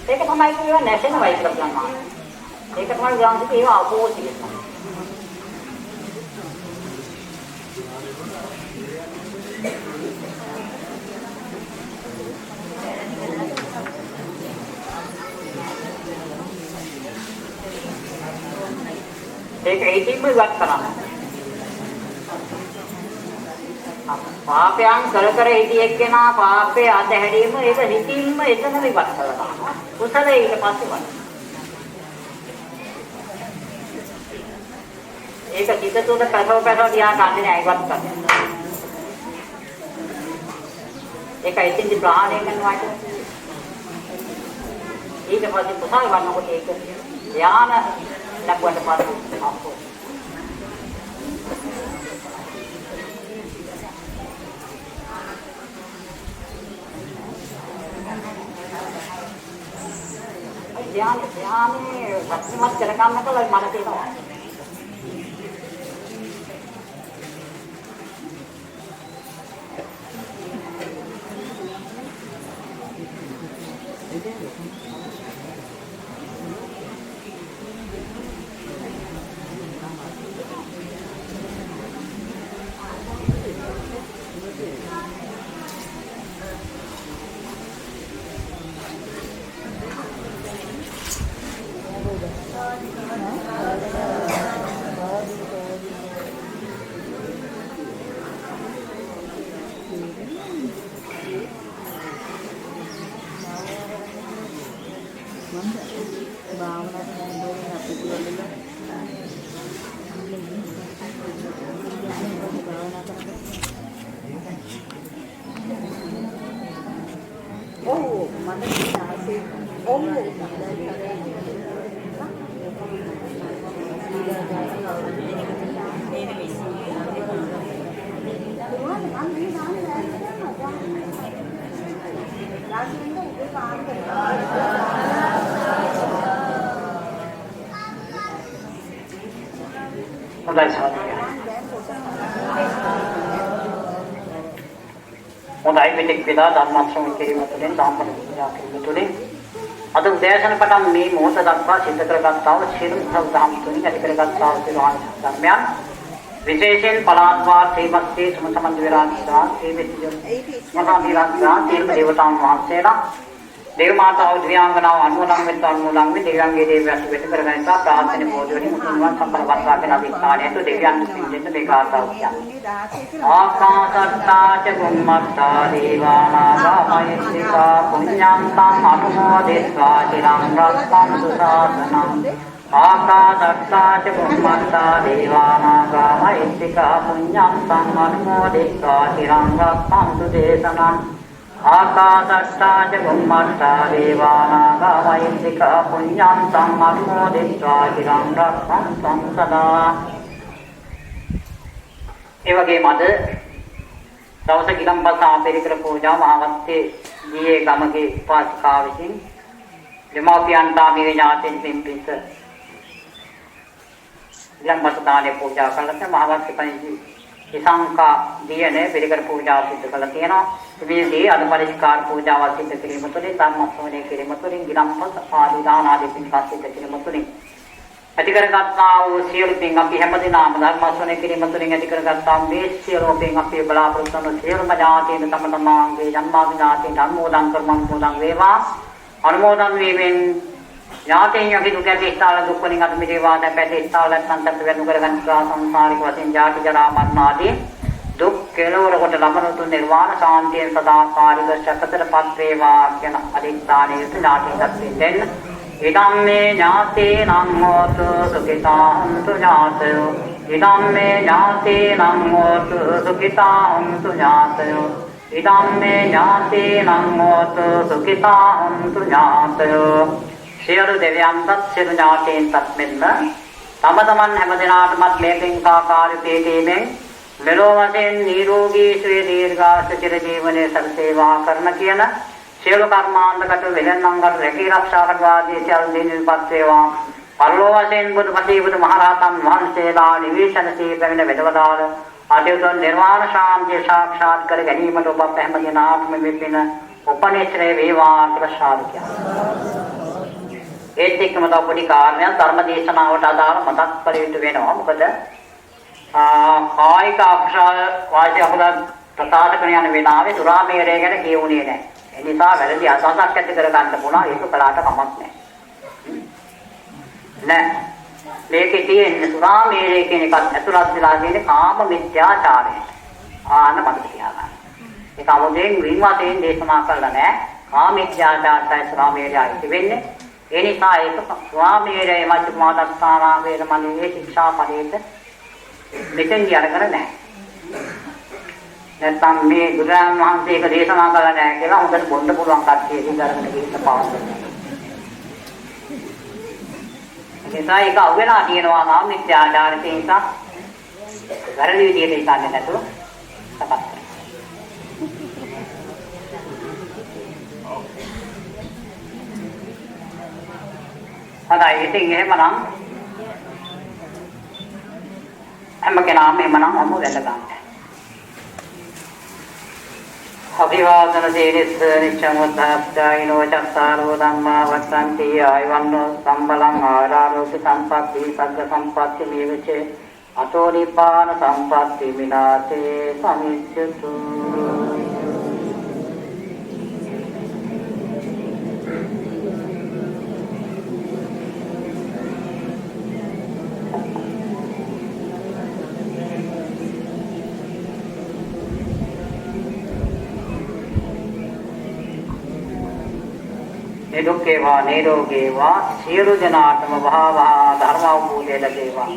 ඒක තමයි කියව නැසෙනවයි කියලා කියනවා. ඒක තමයි ගාන්ති ඒව අපෝසිය. ඒක ඒකෙම ඉවත් කරන්න. පාපයන් කර කර හිටියෙක් කෙනා පාපේ අතහැරීම ඒක හිතින්ම එතනම ඉවත් කරනවා. කුසලයේ ඊට පස්සේ වань. ඒක හිත තුළ පැසව දිහා ගන්නේ නැහැ ඉවත් කරන්න. ඒක ඉතින්දි ප්‍රහාණය කරනවා කියන්නේ. ඊට පස්සේ කුසල වන්නකොට ඒක ඥාන ලැබුවට පස්සේ අපෝ ධ්‍යානයේ ශක්තිමත් කරගන්නකොට මන තියෙනවා. හොඳයි මෙතෙක් වෙලා ධර්ම ශ්‍රවණය කිරීම තුළින් ධම්ම පූජා කිරීම තුළින් අද උදෑසන පටන් මේ මොහොත දක්වා සිද්ධ කරගත්තා වූ සියලු ධම් තුලින් ඇති කරගත්තා වූ සියලු ධර්මයන් විශේෂයෙන් පලාත් වාර්ථේමස්සේ සමසමන්ද විරාජිතා ඒ මෙතිය මහා විරාජිතා තීර්ම දේවතාවුන් වහන්සේලා දේව මාතාව දිව්‍යාංගනාව අනුමෝදන් වෙත් දෙවියන්ගේ දේවයන්ට වෙත කරගන්නා ප්‍රාර්ථනා බෝධිවලින් මුතුන්වන් සම්පන්නවත්වා කියන අභිස්ථානයට දෙවියන් පිළිදෙන්න මේ කාර්යය කියන්නේ. ආකාසත්තා ච බුම්මත්තා දේවානාගා මහිත්‍තිකා පුඤ්ඤාන්තං අනුමෝදිत्वा චිරං රක්ඛන්තු ශාසනං. ආකාසත්තා ච බුම්මත්තා දේවානාගා මහිත්‍තිකා පුඤ්ඤාන්තං අනුමෝදිत्वा චිරං රක්ඛන්තු දේශනං. ආකාශට්ටා ච බුම්මට්ටා දේවානාගා මහිත්‍තිකා පුඤ්ඤාන්තං අනුමෝදිत्वा චිරං රක්ඛන්තං සදා. ඒ වගේම අද දවස ගිලම්පස ආපරිකර පූජා මහවත්තේ දීයේ ගමගේ උපාසිකා විසින් දෙමාපියන්ට මේ ඥාතීන් පින්පිට ගිලම්පස දානේ පූජා කළත් මහවත්තේ පරිදි ඉසංකා දීයනේ පිළිකර පූජා සිදු කළා තියෙනවා. මේ අද පරිස්කාර පූජාවල් සිදු කිරීම තුළින් ධර්ම ශ්‍රවණය කිරීම තුළින් ගිලම්පස ආදී දාන ආදී පින්පත් සිදු කිරීම තුළින් ඇති කරගත්තා වූ සියලු පින් අපි හැමදෙනාම ධර්ම ශ්‍රවණය කිරීම තුළින් ඇති කරගත්තා මේ සියලු පින් අපි බලාපොරොත්තු වන සියලුම ඥාතීන් තම තමාගේ ජන්මාදිනාතීන් අනුමෝදන් කරමන් වේවා. අනුමෝදන් වීමෙන් ඥාතීන් යකි දුක ඇති ස්ථාල දුක් වලින් අත මිදේවා. දැන් පැටි ස්ථාලත් සම්පත වෙනු කරගන්නා සංසාරික වශයෙන් ජාති ජරා මරණ ආදී දුක් කෙලවර කොට ලබන නිර්වාණ ශාන්තියෙන් සදාකාලික සැපතරපත් වේවා කියන අදිස්ථානයේ යුතු ඥාතිකත්වයෙන් දෙන්න. ඉදම්මේ ඥාතේ නං හෝතු සුඛිතා හුන්තු ඥාතයෝ. ඉදම්මේ ඥාතේ නං හෝතු සුඛිතා හුන්තු ඥාතයෝ. ඉදම්මේ ඥාතේ නං හෝතු සුඛිතා හුන්තු ඥාතයෝ. සියලු දෙවියන්ටත් සියලු ඥාතීන්ටත් මෙන්ම තම තමන් හැම දිනාටමත් මේ පින්කාකාරී පිටීමෙන් මෙලොව වශයෙන් නිරෝගී ශ්‍රී දීර්ඝාස චිර ජීවනයේ සල්සේවා කරන කියන සියලු කර්මාන්තකට වෙලෙන්වන්කට රැකී ආරක්ෂා කරවාදී සියලු දිනපත් වේවා. පරලොව වශයෙන් බුදුපති බුදුමහරහතන් වහන්සේලා නිවේශන සීපෙන්න වෙදවදාල ආදී නිර්වාණ ශාන්තිය සාක්ෂාත් කර ගැනීමට ඔබ හැම දිනාටම මෙපින උපනිශ්‍රේ වේවා කියලා සාදුකිය. ඒත් එක්කම තව පොඩි කාරණයක් ධර්ම දේශනාවට අදාළ මතක් කර යුතු වෙනවා. මොකද කායික අක්ෂර වාචික අකුසල ප්‍රකාශ කරන යන වෙලාවේ සුරාමේරය ගැන කියුණේ නැහැ. ඒ නිසා වැරදි අදහසක් ඇති කර ගන්න පුළුවන්. ඒක කළාට කමක් නැහැ. නෑ. මේකේ තියෙන සුරාමේරය කියන එකත් ඇතුළත් වෙලා තියෙන කාම මිත්‍යාචාරය. ආන්න මතක තියාගන්න. ඒක 아무දෙන් වින්වාතයෙන් දේශනා කළා නෑ. කාම මිත්‍යාචාරය සුරාමේරය ඇති වෙන්නේ. ඒ නිසා ඒක සුරාමේරය මජ්ක්‍ධිමාදත්තානා වේරමණී ශික්ෂා පදේට මෙතෙන් අරගෙන නැහැ. නැත්නම් මේ බුදුරජාණන් වහන්සේ ඒක දේශනා කළා නැහැ කියලා හොඳට බොන්න පුළුවන් කට්ටිය ඉඳන් අරගෙන ගිහින් පාවන්න. ඒකයි ඒක අවුලලා තියෙනවා නම් මිත්‍යාචාරයේ නිසා වැරදි විදියට ඉස්සන්නේ නැතුව සකස් කරනවා. හොඳයි ඉතින් එහෙමනම් හැම කෙනාම එමනම් අමු වැඳ ගන්න. අභිවාදන සීලස්ස නිච්ඡමුද්ධාප්චායිනෝ චත්තාරෝ ධම්මා වස්සන්ති ආයවන්නෝ සම්බලං ආරාරෝපි සම්පatti සග්ග සම්පatti මේවචේ අතෝ නිපාන සම්පatti විනාසේ සමිච්ඡතු. නිරෝගේවා සියලු දෙනාටම වහා වහා ධර්ම අවබෝධය ලැබේවා.